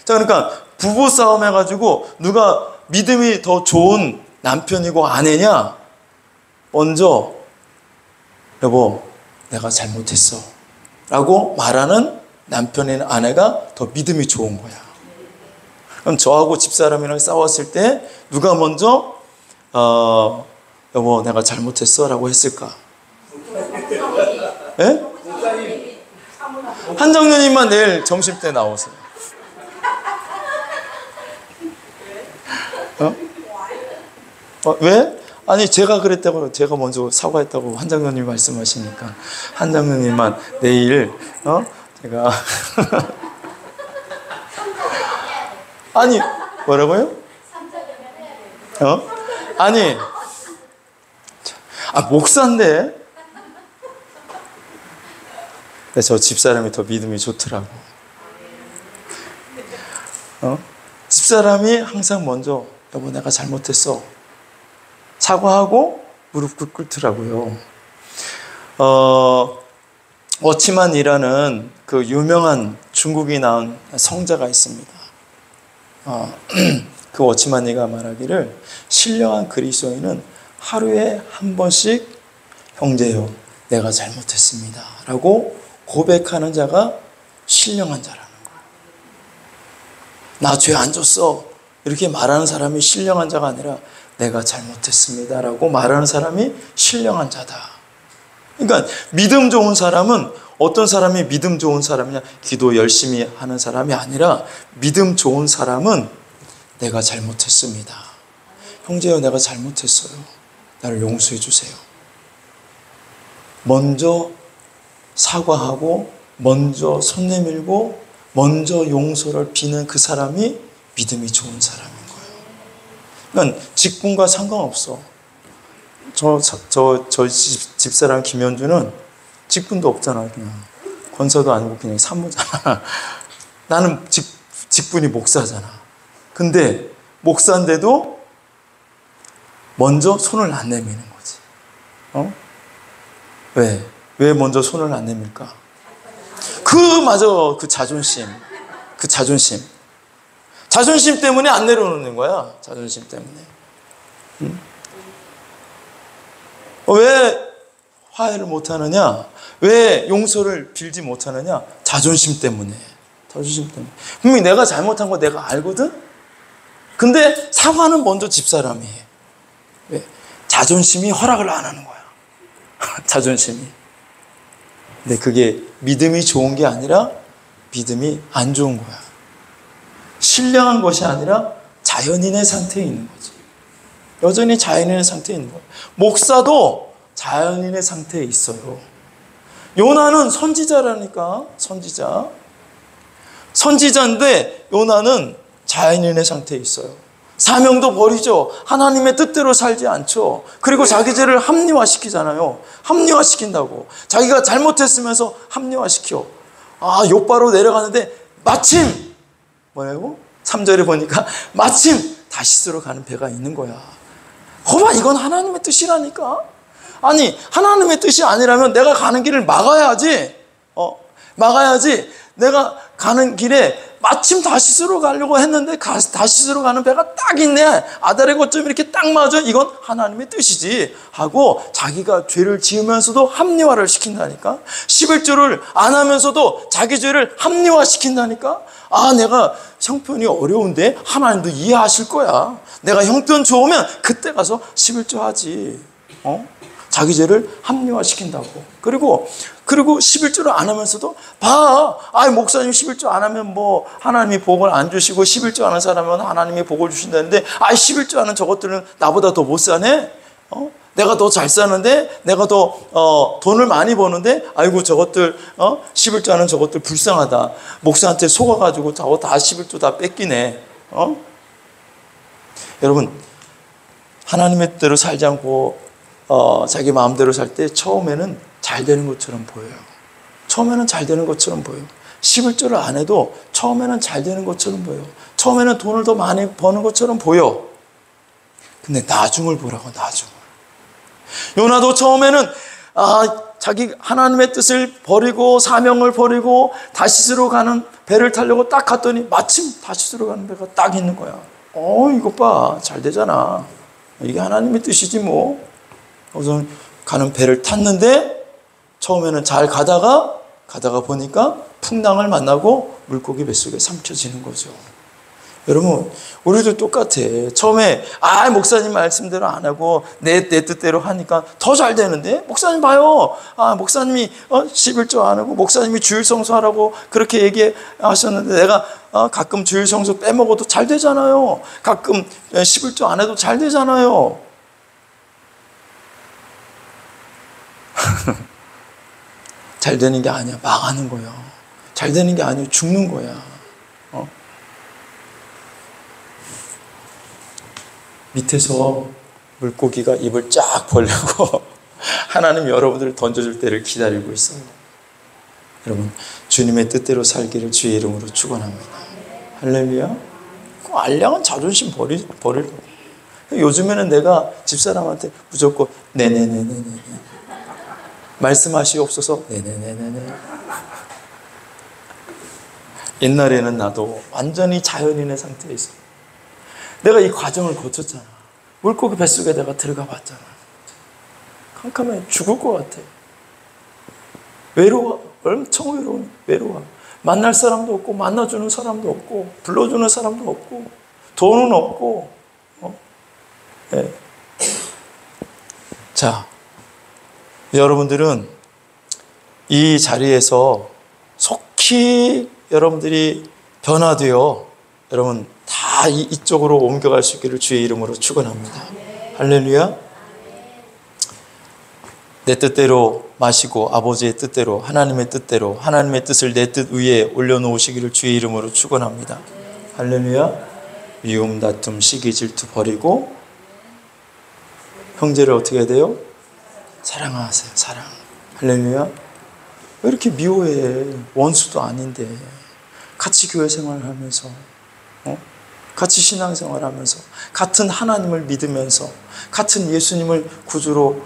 자, 그러니까 부부싸움 해가지고 누가 믿음이 더 좋은 남편이고 아내냐? 먼저 여보, 내가 잘못했어 라고 말하는 남편이나 아내가 더 믿음이 좋은 거야. 그럼 저하고 집사람이랑 싸웠을 때 누가 먼저 여보, 내가 잘못했어 라고 했을까? 예? 한정년님만 내일 점심때 나오세요. 왜? 아니, 제가 그랬다고, 제가 먼저 사과했다고 한장로님 말씀하시니까 한장로님만 내일 제가 아니, 뭐라고요? 아니, 목사인데. 저 집사람이 더 믿음이 좋더라고. 집사람이 항상 먼저 여보, 내가 잘못했어 사과하고 무릎 꿇더라고요. 워치만이라는 그 유명한 중국이 낳은 성자가 있습니다. 그 워치만이가 말하기를 신령한 그리스도인은 하루에 한 번씩 형제여 내가 잘못했습니다 라고 고백하는 자가 신령한 자라는 거예요. 나 죄 안 졌어 이렇게 말하는 사람이 신령한 자가 아니라 내가 잘못했습니다 라고 말하는 사람이 신령한 자다. 그러니까 믿음 좋은 사람은 어떤 사람이 믿음 좋은 사람이냐? 기도 열심히 하는 사람이 아니라 믿음 좋은 사람은 내가 잘못했습니다. 형제여 내가 잘못했어요. 나를 용서해 주세요. 먼저 사과하고 먼저 손 내밀고 먼저 용서를 비는 그 사람이 믿음이 좋은 사람인 거예요. 그러니까 직분과 상관없어. 저 집사람 김현주는 직분도 없잖아. 그냥 권사도 아니고 그냥 산모잖아. 나는 직분이 목사잖아. 근데 목사인데도 먼저 손을 안 내미는 거지. 왜 먼저 손을 안 내밀까? 그 자존심 때문에 안 내려놓는 거야. 자존심 때문에. 왜 화해를 못하느냐? 왜 용서를 빌지 못하느냐? 자존심 때문에. 분명히 내가 잘못한 거 내가 알거든? 근데 사과는 먼저 집사람이 해. 왜? 자존심이 허락을 안 하는 거야. 자존심이. 근데 그게 믿음이 좋은 게 아니라 믿음이 안 좋은 거야. 신령한 것이 아니라 자연인의 상태에 있는 거지. 여전히 자연인의 상태에 있는 거야. 목사도 자연인의 상태에 있어요. 요나는 선지자라니까. 선지자인데 요나는 자연인의 상태에 있어요. 사명도 버리죠. 하나님의 뜻대로 살지 않죠. 그리고 자기 죄를 합리화시키잖아요. 합리화시킨다고. 자기가 잘못했으면서 합리화시켜. 욥바로 내려가는데 마침 뭐라고? 3절에 보니까 마침 다시스로 가는 배가 있는 거야. 거봐, 이건 하나님의 뜻이라니까. 아니, 하나님의 뜻이 아니라면 내가 가는 길을 막아야지. 내가 가는 길에 마침 다시스로 가려고 했는데 다시스로 가는 배가 딱 있네. 아달의 거점이 이렇게 딱 맞아. 이건 하나님의 뜻이지 하고 자기가 죄를 지으면서도 합리화를 시킨다니까. 11조를 안 하면서도 자기 죄를 합리화시킨다니까. 내가 형편이 어려운데 하나님도 이해하실 거야. 내가 형편 좋으면 그때 가서 11조 하지. 자기 죄를 합리화시킨다고. 그리고 11조를 안 하면서도 목사님 11조 안 하면 뭐 하나님이 복을 안 주시고 11조 하는 사람은 하나님이 복을 주신다는데 11조 하는 저것들은 나보다 더 못 사네? 내가 더 잘 사는데 내가 더 돈을 많이 버는데 아이고 저것들 11조 하는 저것들 불쌍하다. 목사한테 속아가지고 저거 다 11조 다 뺏기네. 여러분, 하나님의 뜻대로 살지 않고 자기 마음대로 살 때 처음에는 잘 되는 것처럼 보여요. 11조를 안 해도 처음에는 잘 되는 것처럼 보여요. 처음에는 돈을 더 많이 버는 것처럼 보여. 근데 나중을 보라고, 나중을. 요나도 처음에는 자기 하나님의 뜻을 버리고 사명을 버리고 다시스로 가는 배를 타려고 딱 갔더니 마침 다시스로 가는 배가 딱 있는 거야. 이것 봐, 잘 되잖아. 이게 하나님의 뜻이지 뭐. 우선 가는 배를 탔는데 처음에는 잘 가다가 보니까 풍랑을 만나고 물고기 뱃속에 삼켜지는 거죠. 여러분, 우리도 똑같아. 처음에 목사님 말씀대로 안 하고 내 뜻대로 하니까 더 잘 되는데, 목사님 봐요. 목사님이 11조 안 하고 목사님이 주일 성수하라고 그렇게 얘기하셨는데 내가 가끔 주일 성수 빼먹어도 잘 되잖아요. 가끔 11조 안 해도 잘 되잖아요. 잘 되는 게 아니야. 망하는 거야. 잘 되는 게 아니야. 죽는 거야. 밑에서 물고기가 입을 쫙 벌리고 하나님 여러분들을 던져줄 때를 기다리고 있어요. 여러분, 주님의 뜻대로 살기를 주의 이름으로 축원합니다. 할렐루야. 그 알량한 자존심 버리고. 요즘에는 내가 집사람한테 무조건 네네네네네 말씀하시옵소서. 네네네네네. 옛날에는 나도 완전히 자연인의 상태에 있어. 내가 이 과정을 거쳤잖아. 물고기 뱃속에 내가 들어가 봤잖아. 캄캄해 죽을 것 같아. 외로워. 엄청 외로워. 만날 사람도 없고 만나주는 사람도 없고 불러주는 사람도 없고 돈은 없고. 네. 자, 여러분들은 이 자리에서 속히 여러분들이 변화되어 여러분 다 이쪽으로 옮겨갈 수 있기를 주의 이름으로 축원합니다. 할렐루야. 내 뜻대로 마시고 아버지의 뜻대로 하나님의 뜻대로 하나님의 뜻을 내 뜻 위에 올려놓으시기를 주의 이름으로 축원합니다. 할렐루야. 미움, 다툼, 시기, 질투 버리고 형제를 어떻게 해야 돼요? 사랑하세요. 사랑. 할렐루야. 왜 이렇게 미워해? 원수도 아닌데. 같이 교회 생활하면서 같이 신앙생활하면서 같은 하나님을 믿으면서 같은 예수님을 구주로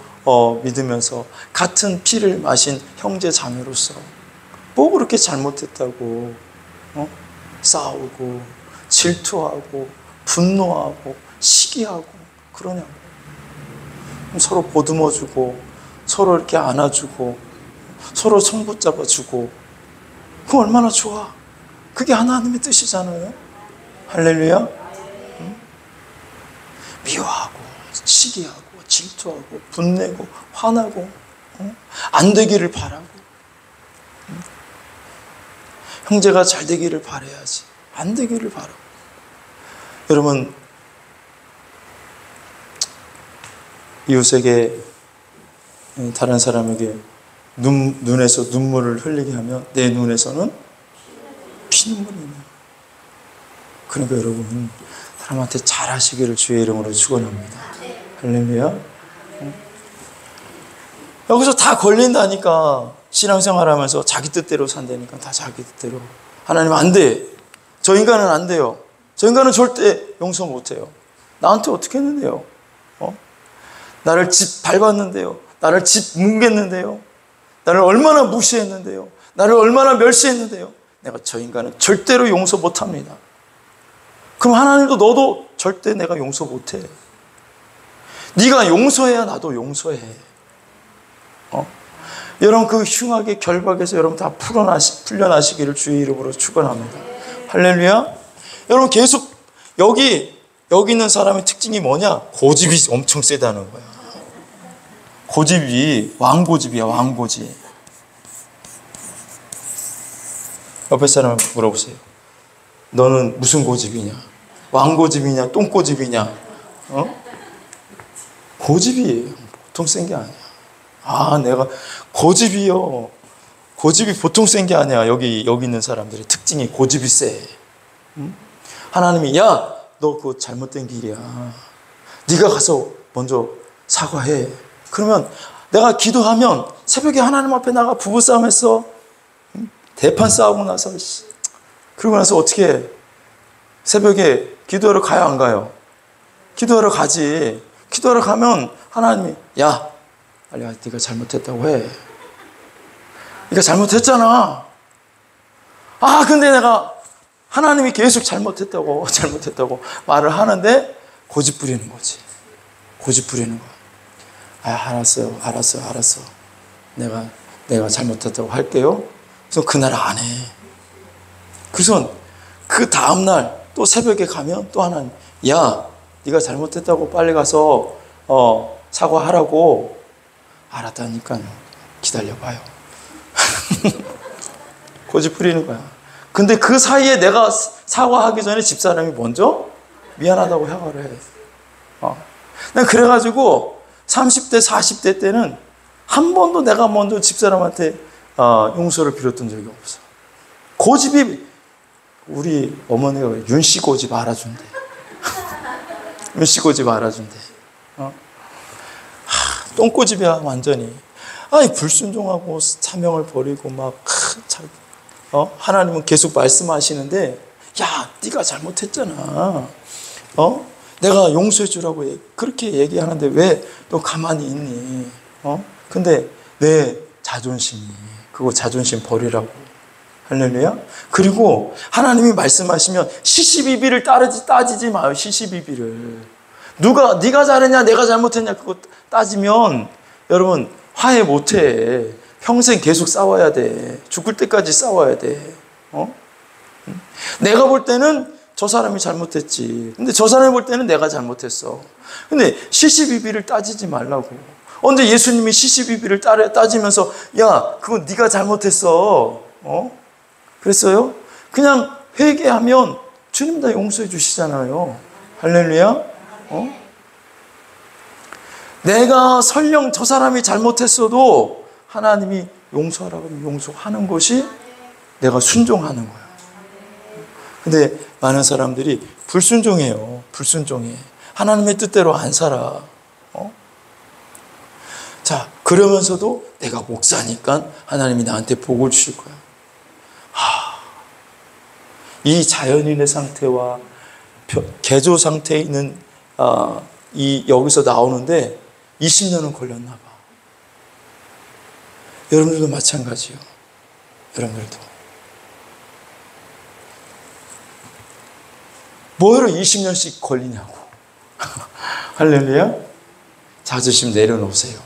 믿으면서 같은 피를 마신 형제 자매로서 뭐 그렇게 잘못했다고 싸우고 질투하고 분노하고 시기하고 그러냐고. 서로 보듬어주고 서로 이렇게 안아주고 서로 손 붙잡아주고 그거 얼마나 좋아. 그게 하나님의 뜻이잖아요. 할렐루야. 미워하고 시기하고 질투하고 분내고 화나고 안 되기를 바라고 형제가 잘 되기를 바라야지 안 되기를 바라고. 여러분, 이웃에게 다른 사람에게 눈에서 눈물을 흘리게 하면 내 눈에서는 피눈물이 나요. 그러니까 여러분, 사람한테 잘하시기를 주의 이름으로 축원합니다. 할렐루야. 여기서 다 걸린다니까. 신앙생활하면서 자기 뜻대로 산다니까. 다 자기 뜻대로. 하나님 안 돼. 저 인간은 안 돼요. 저 인간은 절대 용서 못해요. 나한테 어떻게 했는데요? 나를 집 밟았는데요. 나를 집 뭉갰는데요. 나를 얼마나 무시했는데요. 나를 얼마나 멸시했는데요. 내가 저 인간은 절대로 용서 못합니다. 그럼 하나님도 너도 절대 내가 용서 못해. 네가 용서해야 나도 용서해. 여러분, 그 흉하게 결박에서 여러분 다 풀려나시기를 주의 이름으로 축원합니다. 할렐루야. 여러분, 계속 여기 있는 사람의 특징이 뭐냐? 고집이 엄청 세다는 거야. 고집이 왕고집이야. 왕고집. 옆에 사람 물어보세요. 너는 무슨 고집이냐? 왕고집이냐? 똥고집이냐? 고집이 보통 센 게 아니야. 내가 고집이요. 고집이 보통 센 게 아니야. 여기 있는 사람들의 특징이 고집이 세. 하나님이 야, 너 그거 잘못된 길이야. 네가 가서 먼저 사과해. 그러면 내가 기도하면 새벽에 하나님 앞에 나가 부부싸움했어. 대판 싸우고 나서 그러고 나서 어떻게 해? 새벽에 기도하러 가요, 안 가요? 기도하러 가지. 기도하러 가면 하나님이 야, 빨리 네가 잘못했다고 해. 네가 잘못했잖아. 근데 내가 하나님이 계속 잘못했다고 말을 하는데 고집 부리는 거지. 고집 부리는 거야. 알았어요. 내가 잘못했다고 할게요. 그래서 그날 안 해. 그래서 그 다음날 또 새벽에 가면 또 하나님, 야, 네가 잘못했다고 빨리 가서 사과하라고. 알았다니까 기다려봐요. 고집 부리는 거야. 근데 그 사이에 내가 사과하기 전에 집사람이 먼저 미안하다고 사과를 해. 난 그래가지고 30대 40대 때는 한 번도 내가 먼저 집사람한테 용서를 빌었던 적이 없어. 고집이, 우리 어머니가 윤씨 고집 알아준대. 윤씨 고집 알아준대. 똥고집이야 완전히. 불순종하고 사명을 버리고 막 하나님은 계속 말씀하시는데 야, 네가 잘못했잖아. 내가 용서해 주라고 그렇게 얘기하는데 왜 너 가만히 있니? 근데 내 자존심이, 그거 자존심 버리라고. 할렐루야. 그리고 하나님이 말씀하시면 시시비비를 따지지 마요. 시시비비를. 네가 잘했냐 내가 잘못했냐 그거 따지면 여러분 화해 못해. 평생 계속 싸워야 돼. 죽을 때까지 싸워야 돼. 내가 볼 때는 저 사람이 잘못했지. 근데 저 사람이 볼 때는 내가 잘못했어. 근데 시시비비를 따지지 말라고. 언제 예수님이 시시비비를 따지면서 야, 그건 네가 잘못했어. 그랬어요? 그냥 회개하면 주님 다 용서해 주시잖아요. 할렐루야. 내가 설령 저 사람이 잘못했어도 하나님이 용서하라고 하면 용서하는 것이 내가 순종하는 거야. 근데 많은 사람들이 불순종해요. 불순종해. 하나님의 뜻대로 안 살아. 자, 그러면서도 내가 목사니까 하나님이 나한테 복을 주실 거야. 이 자연인의 상태와 개조 상태에 있는 여기서 나오는데 20년은 걸렸나 봐. 여러분들도 마찬가지요. 여러분들도. 뭐로 20년씩 걸리냐고. 할렐루야. 자존심 내려놓으세요.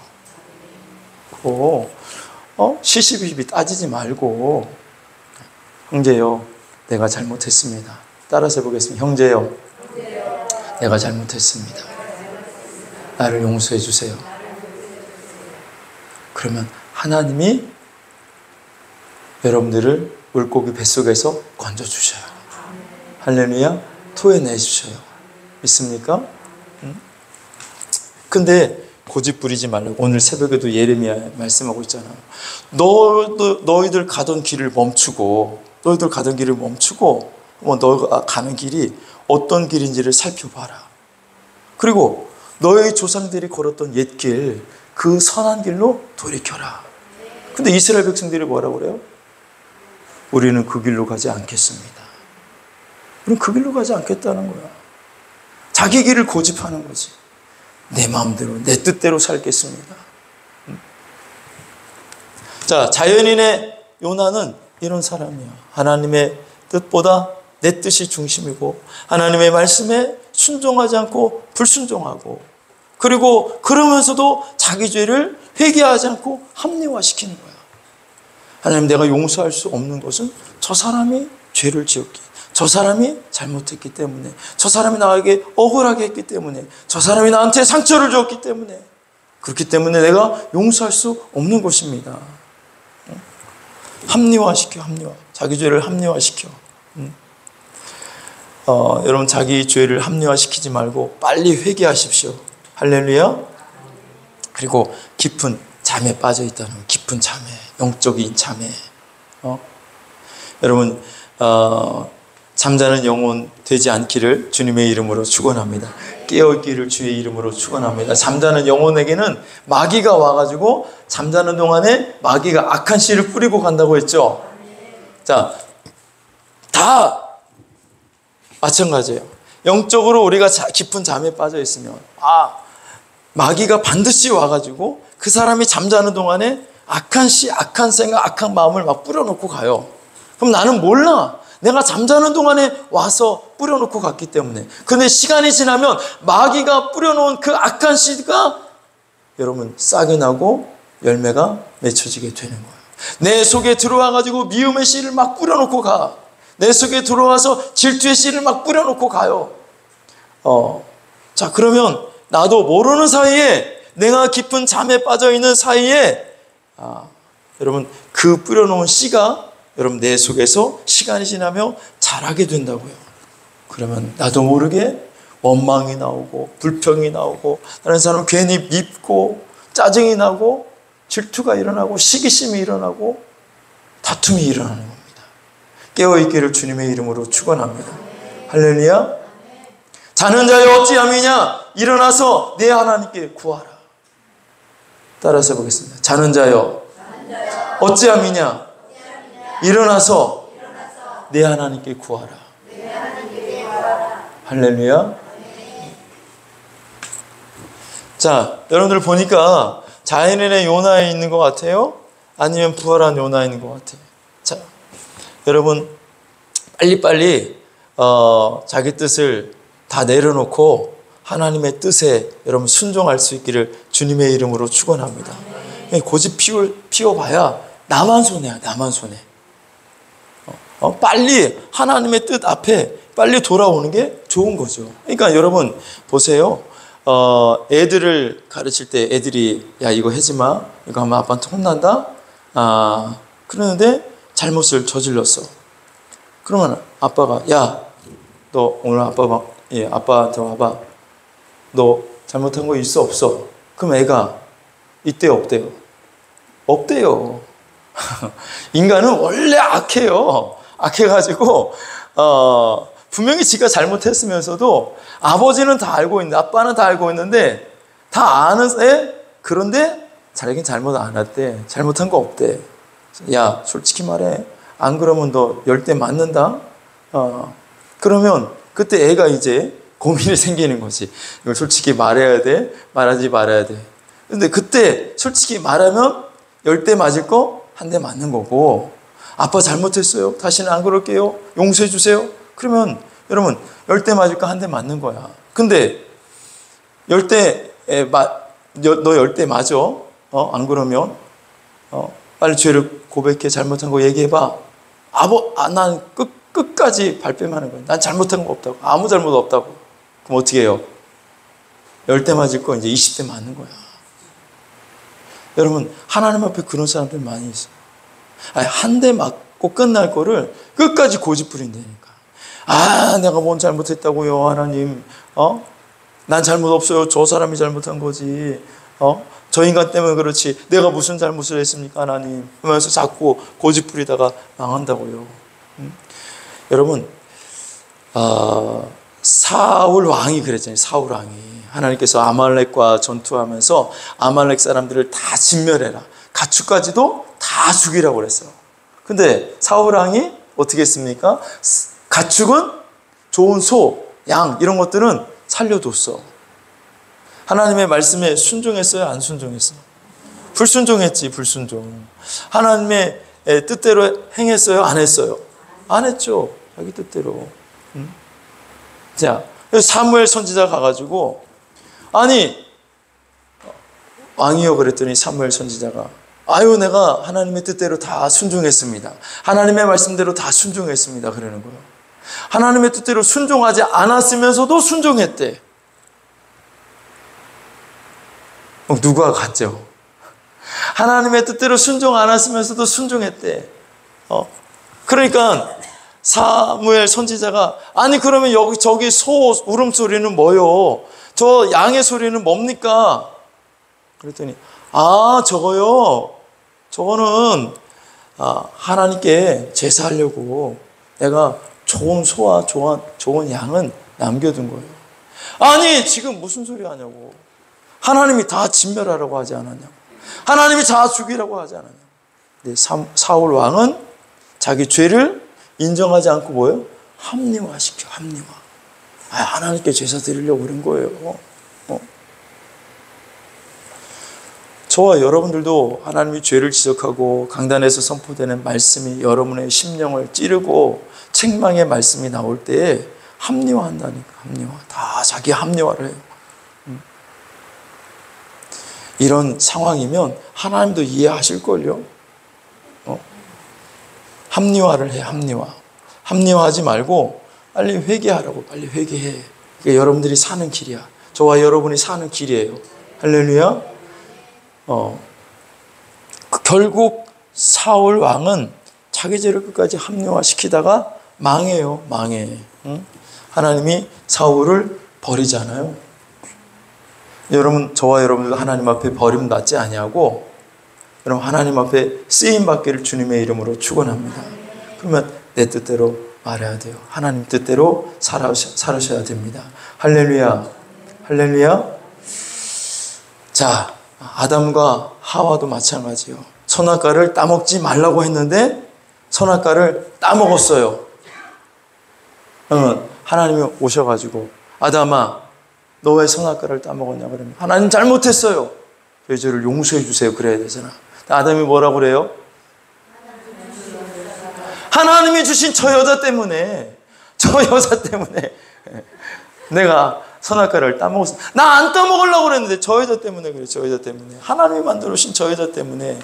시시비비 따지지 말고, 형제요, 내가 잘못했습니다. 따라서 해보겠습니다. 형제요, 내가 잘못했습니다. 나를 용서해 주세요. 그러면 하나님이 여러분들을 물고기 뱃속에서 건져주셔요. 할렐루야. 토해내 주셔요. 믿습니까? 근데 고집 부리지 말라고. 오늘 새벽에도 예레미야 말씀하고 있잖아요. 너희들 가던 길을 멈추고, 너가 가는 길이 어떤 길인지를 살펴봐라. 그리고 너희 조상들이 걸었던 옛길, 그 선한 길로 돌이켜라. 근데 이스라엘 백성들이 뭐라고 그래요? 우리는 그 길로 가지 않겠습니다. 우리는 그 길로 가지 않겠다는 거야. 자기 길을 고집하는 거지. 내 마음대로, 내 뜻대로 살겠습니다. 자, 자연인의 요나는 이런 사람이야. 하나님의 뜻보다 내 뜻이 중심이고, 하나님의 말씀에 순종하지 않고 불순종하고, 그리고 그러면서도 자기 죄를 회개하지 않고 합리화시키는 거야. 하나님, 내가 용서할 수 없는 것은 저 사람이 죄를 지었기, 저 사람이 잘못했기 때문에, 저 사람이 나에게 억울하게 했기 때문에, 저 사람이 나한테 상처를 주었기 때문에, 그렇기 때문에 내가 용서할 수 없는 것입니다. 합리화시켜. 자기 죄를 합리화시켜. 여러분, 자기 죄를 합리화시키지 말고 빨리 회개하십시오. 할렐루야. 그리고 깊은 잠에 빠져 있다는 거예요. 깊은 잠에, 영적인 잠에. 여러분, 잠자는 영혼 되지 않기를 주님의 이름으로 축원합니다. 깨어있기를 주의 이름으로 축원합니다. 잠자는 영혼에게는 마귀가 와가지고 잠자는 동안에 마귀가 악한 씨를 뿌리고 간다고 했죠. 자, 다 마찬가지예요. 영적으로 우리가 깊은 잠에 빠져 있으면 마귀가 반드시 와가지고 그 사람이 잠자는 동안에 악한 씨, 악한 생각, 악한 마음을 막 뿌려놓고 가요. 그럼 나는 몰라. 내가 잠자는 동안에 와서 뿌려놓고 갔기 때문에. 근데 시간이 지나면 마귀가 뿌려놓은 그 악한 씨가 여러분 싹이 나고 열매가 맺혀지게 되는 거예요. 내 속에 들어와가지고 미움의 씨를 막 뿌려놓고 가. 내 속에 들어와서 질투의 씨를 막 뿌려놓고 가요. 자, 그러면 나도 모르는 사이에, 내가 깊은 잠에 빠져있는 사이에 여러분 그 뿌려놓은 씨가 여러분 내 속에서 시간이 지나며 자라게 된다고요. 그러면 나도 모르게 원망이 나오고 불평이 나오고, 다른 사람은 괜히 밉고 짜증이 나고 질투가 일어나고 시기심이 일어나고 다툼이 일어나는 겁니다. 깨어있기를 주님의 이름으로 축원합니다. 할렐루야. 자는 자여 어찌함이냐, 일어나서 내 하나님께 구하라. 따라서 해보겠습니다. 자는 자여 어찌함이냐, 일어나서 내 하나님께 구하라. 할렐루야. 자, 여러분들 보니까 자연인의 요나에 있는 것 같아요? 아니면 부활한 요나에 있는 것 같아요? 자, 여러분 빨리빨리 자기 뜻을 다 내려놓고 하나님의 뜻에 여러분 순종할 수 있기를 주님의 이름으로 축원합니다. 고집 피워봐야 나만 손해야. 나만 손해. 빨리 하나님의 뜻 앞에 빨리 돌아오는 게 좋은 거죠. 그러니까 여러분 보세요. 애들을 가르칠 때 애들이 야 이거 하지 마, 이거 하면 아빠한테 혼난다. 그러는데 잘못을 저질렀어. 그러면 아빠가 야 너 오늘 아빠한테 와봐. 너 잘못한 거 있어 없어? 그럼 애가 있대요 없대요? 없대요. 인간은 원래 악해요. 악해가지고 분명히 지가 잘못했으면서도 아버지는 다 알고 있는데, 아빠는 다 알고 있는데 다 아는데, 그런데 자기는 잘못 안 했대. 잘못한 거 없대. 야, 솔직히 말해. 안 그러면 너 10대 맞는다? 그러면 그때 애가 이제 고민이 생기는 거지. 이걸 솔직히 말해야 돼? 말하지 말아야 돼? 근데 그때 솔직히 말하면 10대 맞을 거 한 대 맞는 거고, 아빠 잘못했어요. 다시는 안 그럴게요. 용서해 주세요. 그러면 여러분 10대 맞을 거 한 대 맞는 거야. 근데 10대 너 10대 맞아? 안 그러면 빨리 죄를 고백해. 잘못한 거 얘기해봐. 난 끝까지 발뺌하는 거야. 난 잘못한 거 없다고. 아무 잘못 없다고. 그럼 어떻게 해요? 10대 맞을 거 이제 20대 맞는 거야. 여러분, 하나님 앞에 그런 사람들 많이 있어요. 한 대 맞고 끝날 거를 끝까지 고집부린다니까. 내가 뭔 잘못했다고요, 하나님. 난 잘못 없어요. 저 사람이 잘못한 거지. 저 인간 때문에 그렇지. 내가 무슨 잘못을 했습니까, 하나님. 그러면서 자꾸 고집부리다가 망한다고요. 여러분, 사울 왕이 그랬잖아요. 사울 왕이. 하나님께서 아말렉과 전투하면서 아말렉 사람들을 다 진멸해라. 가축까지도 다 죽이라고 그랬어요. 근데 사울 왕이 어떻게 했습니까? 가축은 좋은 소, 양 이런 것들은 살려뒀어. 하나님의 말씀에 순종했어요? 안 순종했어요? 불순종했지, 불순종. 하나님의 뜻대로 행했어요? 안 했어요? 안 했죠. 자기 뜻대로. 자, 사무엘 선지자 가가지고, 아니, 왕이요 그랬더니 사무엘 선지자가, 내가 하나님의 뜻대로 다 순종했습니다. 하나님의 말씀대로 다 순종했습니다. 그러는 거예요. 하나님의 뜻대로 순종하지 않았으면서도 순종했대. 누가 같죠? 하나님의 뜻대로 순종 안 했으면서도 순종했대. 그러니까 사무엘 선지자가, 그러면 저기 소 울음소리는 뭐요? 저 양의 소리는 뭡니까? 그랬더니 저거는 하나님께 제사하려고 내가 좋은 소와 좋은 양은 남겨둔 거예요. 지금 무슨 소리 하냐고. 하나님이 다 진멸하라고 하지 않았냐고. 하나님이 다 죽이라고 하지 않았냐고. 근데 사울 왕은 자기 죄를 인정하지 않고 뭐예요? 합리화시켜, 합리화. 하나님께 제사 드리려고 그런 거예요. 저와 여러분들도 하나님이 죄를 지적하고 강단에서 선포되는 말씀이 여러분의 심령을 찌르고 책망의 말씀이 나올 때에 합리화한다니까. 합리화. 다 자기 합리화를 해요. 이런 상황이면 하나님도 이해하실걸요. 합리화를 해. 합리화하지 말고 빨리 회개하라고. 빨리 회개해. 그게 여러분들이 사는 길이야. 저와 여러분이 사는 길이에요. 할렐루야. 결국 사울 왕은 자기 죄를 끝까지 합리화시키다가 망해요. 망해. 하나님이 사울을 버리잖아요. 여러분, 저와 여러분들도 하나님 앞에 버림 받지 아니하고, 여러분 하나님 앞에 쓰임 받기를 주님의 이름으로 축원합니다. 그러면 내 뜻대로 말해야 돼요. 하나님 뜻대로 살으셔야 됩니다. 할렐루야. 할렐루야. 자, 아담과 하와도 마찬가지요. 선악과를 따먹지 말라고 했는데 선악과를 따먹었어요. 그러면 하나님이 오셔가지고, 아담아, 너 왜 선악과를 따먹었냐 그러면, 하나님 잘못했어요. 저희 죄를 용서해 주세요. 그래야 되잖아. 아담이 뭐라고 그래요? 하나님이 주신 저 여자 때문에 내가 선악과를 따먹었어. 나 안 따먹으려고 그랬는데 저 여자 때문에 그래. 저 여자 때문에. 하나님이 만들어주신 저 여자 때문에.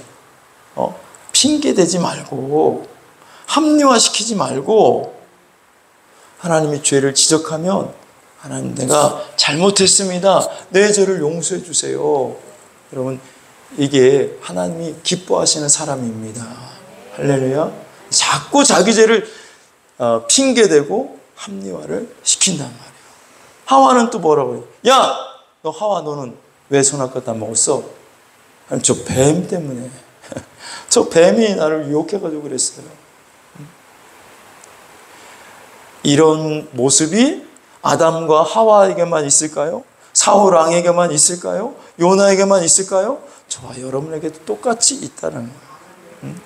핑계대지 말고, 합리화시키지 말고, 하나님이 죄를 지적하면, 하나님 내가 잘못했습니다. 내 죄를 용서해 주세요. 여러분, 이게 하나님이 기뻐하시는 사람입니다. 할렐루야. 자꾸 자기 죄를 핑계대고 합리화를 시킨단 말이에요. 하와는 또 뭐라고 해요? 야, 너 하와, 너는 왜 선악과 따먹었어? 아니, 저 뱀 때문에. 저 뱀이 나를 유혹해가지고 그랬어요. 이런 모습이 아담과 하와에게만 있을까요? 사울 왕에게만 있을까요? 요나에게만 있을까요? 저와 여러분에게도 똑같이 있다는 거예요.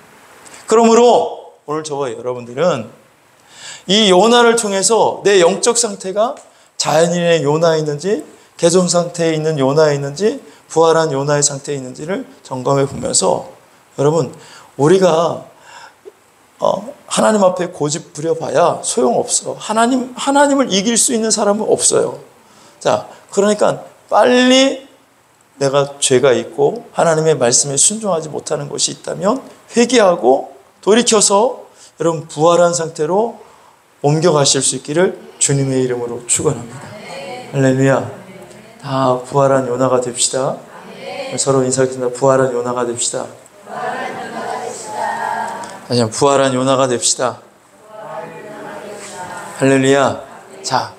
그러므로 오늘 저와 여러분들은 이 요나를 통해서 내 영적 상태가 자연인의 요나에 있는지, 개종 상태에 있는 요나에 있는지, 부활한 요나의 상태에 있는지를 점검해 보면서, 여러분, 우리가 하나님 앞에 고집 부려봐야 소용없어. 하나님을 이길 수 있는 사람은 없어요. 자, 그러니까 빨리 내가 죄가 있고 하나님의 말씀에 순종하지 못하는 것이 있다면 회개하고 돌이켜서 여러분 부활한 상태로 옮겨가실 수 있기를 주님의 이름으로 축원합니다. 할렐루야. 다 부활한 요나가 됩시다. 서로 인사드립니다. 부활한 요나가 됩시다. 다시 한번 부활한 요나가 됩시다. 할렐루야. 자,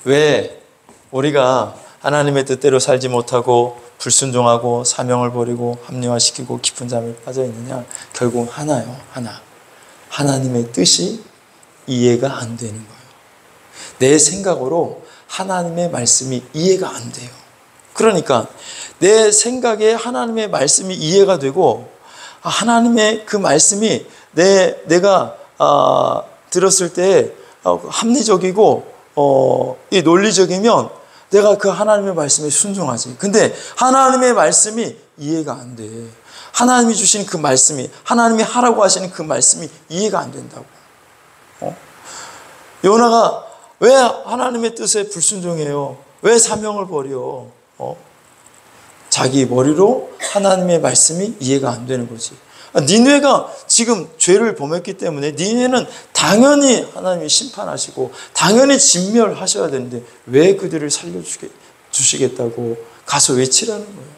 왜 우리가 하나님의 뜻대로 살지 못하고 불순종하고 사명을 버리고 합리화시키고 깊은 잠에 빠져 있느냐? 결국 하나요. 하나. 하나님의 뜻이 이해가 안 되는 거예요. 내 생각으로 하나님의 말씀이 이해가 안 돼요. 그러니까 내 생각에 하나님의 말씀이 이해가 되고 하나님의 그 말씀이 내가 들었을 때 합리적이고 논리적이면 내가 그 하나님의 말씀에 순종하지. 근데 하나님의 말씀이 이해가 안 돼. 하나님이 주신 그 말씀이, 하나님이 하라고 하시는 그 말씀이 이해가 안 된다고. 요나가 왜 하나님의 뜻에 불순종해요? 왜 사명을 버려? 자기 머리로 하나님의 말씀이 이해가 안 되는 거지. 니느웨가 지금 죄를 범했기 때문에 니느웨는 당연히 하나님이 심판하시고 당연히 진멸하셔야 되는데 왜 그들을 살려주시겠다고 가서 외치라는 거예요.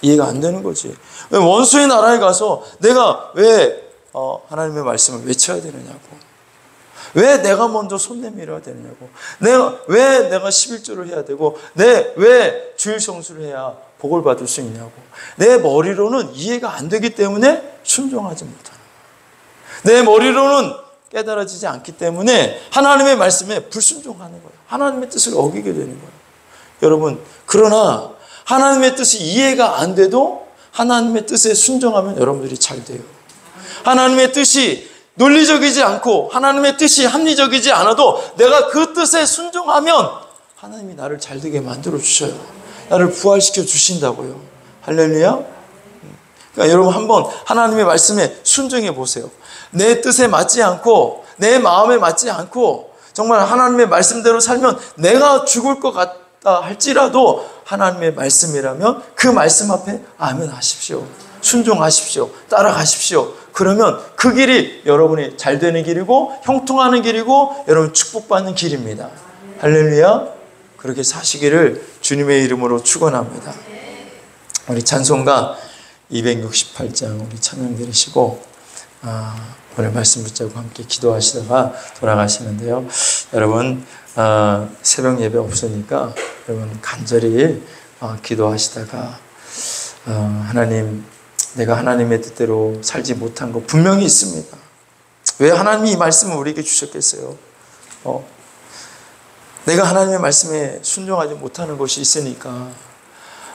이해가 안 되는 거지. 왜 원수의 나라에 가서 내가 왜 하나님의 말씀을 외쳐야 되느냐고. 왜 내가 먼저 손 내밀어야 되느냐고. 왜 내가 11조를 해야 되고 왜 주일 성수를 해야 복을 받을 수 있냐고. 내 머리로는 이해가 안 되기 때문에 순종하지 못하는 거예요. 내 머리로는 깨달아지지 않기 때문에 하나님의 말씀에 불순종하는 거예요. 하나님의 뜻을 어기게 되는 거예요. 여러분, 그러나 하나님의 뜻이 이해가 안 돼도 하나님의 뜻에 순종하면 여러분들이 잘 돼요. 하나님의 뜻이 논리적이지 않고 하나님의 뜻이 합리적이지 않아도 내가 그 뜻에 순종하면 하나님이 나를 잘되게 만들어 주셔요. 나를 부활시켜 주신다고요. 할렐루야. 그러니까 여러분 한번 하나님의 말씀에 순종해 보세요. 내 뜻에 맞지 않고 내 마음에 맞지 않고 정말 하나님의 말씀대로 살면 내가 죽을 것 같다 할지라도 하나님의 말씀이라면 그 말씀 앞에 아멘 하십시오. 순종하십시오. 따라가십시오. 그러면 그 길이 여러분이 잘 되는 길이고 형통하는 길이고 여러분 축복받는 길입니다. 할렐루야. 그렇게 사시기를 주님의 이름으로 축원합니다. 우리 찬송가 268장 우리 찬양 드리시고 오늘 말씀 붙잡고 함께 기도하시다가 돌아가시는데요. 여러분 새벽 예배 없으니까 여러분 간절히 기도하시다가 하나님, 내가 하나님의 뜻대로 살지 못한 거 분명히 있습니다. 왜 하나님이 이 말씀을 우리에게 주셨겠어요? 내가 하나님의 말씀에 순종하지 못하는 것이 있으니까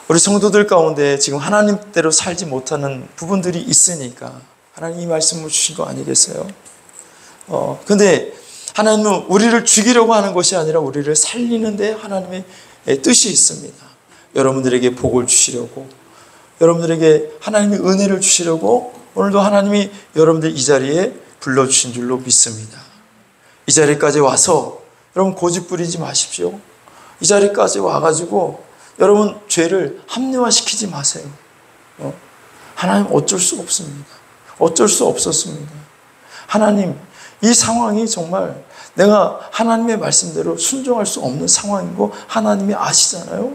우리 성도들 가운데 지금 하나님대로 살지 못하는 부분들이 있으니까 하나님이 이 말씀을 주신 거 아니겠어요? 근데 하나님은 우리를 죽이려고 하는 것이 아니라 우리를 살리는데 하나님의 뜻이 있습니다. 여러분들에게 복을 주시려고, 여러분들에게 하나님의 은혜를 주시려고 오늘도 하나님이 여러분들 이 자리에 불러주신 줄로 믿습니다. 이 자리까지 와서 여러분 고집 부리지 마십시오. 이 자리까지 와가지고 여러분 죄를 합리화시키지 마세요. 하나님 어쩔 수 없습니다. 어쩔 수 없었습니다. 하나님, 이 상황이 정말 내가 하나님의 말씀대로 순종할 수 없는 상황이고 하나님이 아시잖아요.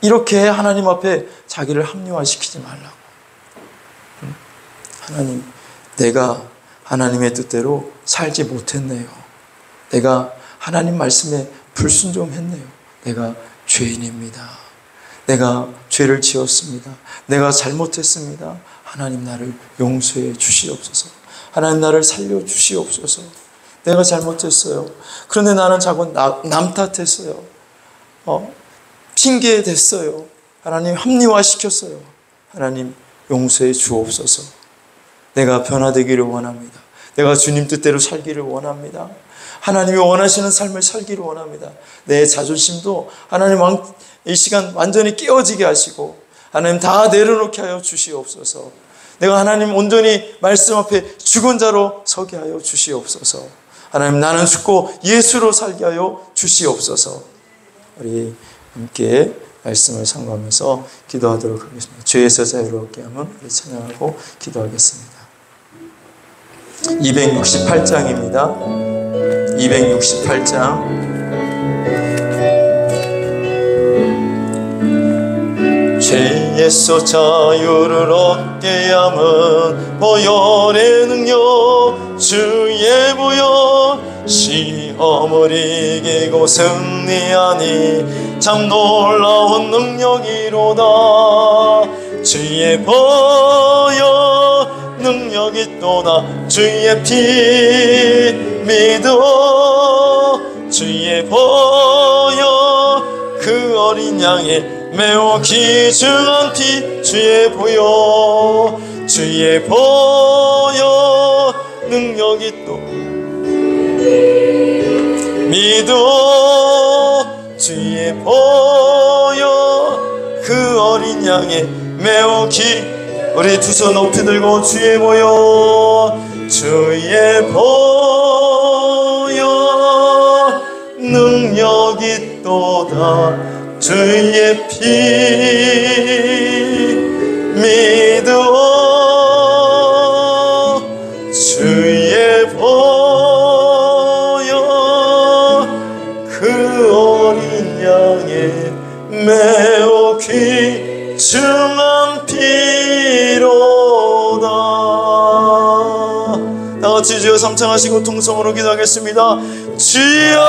이렇게 하나님 앞에 자기를 합리화시키지 말라고. 하나님, 내가 하나님의 뜻대로 살지 못했네요. 내가 하나님 말씀에 불순종했네요. 내가 죄인입니다. 내가 죄를 지었습니다. 내가 잘못했습니다. 하나님 나를 용서해 주시옵소서. 하나님 나를 살려 주시옵소서. 내가 잘못했어요. 그런데 나는 자꾸 남 탓했어요. 핑계 댔어요. 하나님 합리화시켰어요. 하나님 용서해 주옵소서. 내가 변화되기를 원합니다. 내가 주님 뜻대로 살기를 원합니다. 하나님이 원하시는 삶을 살기를 원합니다. 내 자존심도 하나님 이 시간 완전히 깨어지게 하시고 하나님 다 내려놓게 하여 주시옵소서. 내가 하나님 온전히 말씀 앞에 죽은 자로 서게 하여 주시옵소서. 하나님 나는 죽고 예수로 살게 하여 주시옵소서. 우리 함께 말씀을 상고하면서 기도하도록 하겠습니다. 죄에서 자유롭게 하면 우리 찬양하고 기도하겠습니다. 268장입니다. 268장. 죄에서 자유를 얻게 함은 보혈의 능력 주의 보혈 시험을 이기고 승리하니 참 놀라운 능력이로다. 주의 보혈 능력이 또다. 주의 피 믿어. 주의 보혈 그 어린 양의 매우 귀중한 피 주의 보혈. 주의 보혈 능력이 또 믿어. 주의 보혈 그 어린 양의 매우 우리 두 손 높이 들고 주의 보혈. 주의 보혈 능력이 또다. 주의 피 믿어. 주의 보혈 그 어린 양의 매우 귀중한 피로다. 다같이 주여 삼창하시고 통성으로 기도하겠습니다. 주여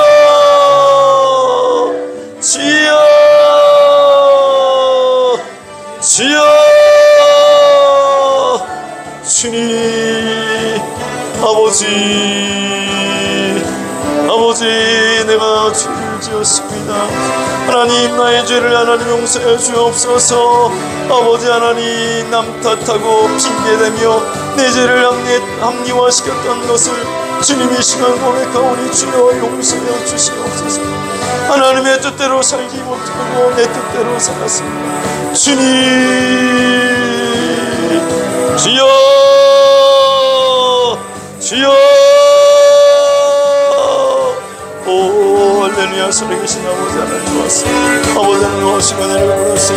주여 주여. 주님 아버지 내가 죄를 지었습니다. 하나님 나의 죄를 하나님 용서해 주옵소서. 아버지 하나님 남 탓하고 핑계대며 내 죄를 합리화시켰던 것을 주님 이 시간 고백하오니 주여 용서해 주시옵소서. 하나님의 뜻대로 살기 못하고 내 뜻대로 살았습니다. 주님 주여 주여. 오 할렐루야. 살아계신 아버지 하나님 왔습니다. 아버지 하나님 오시고 나를 부르세요.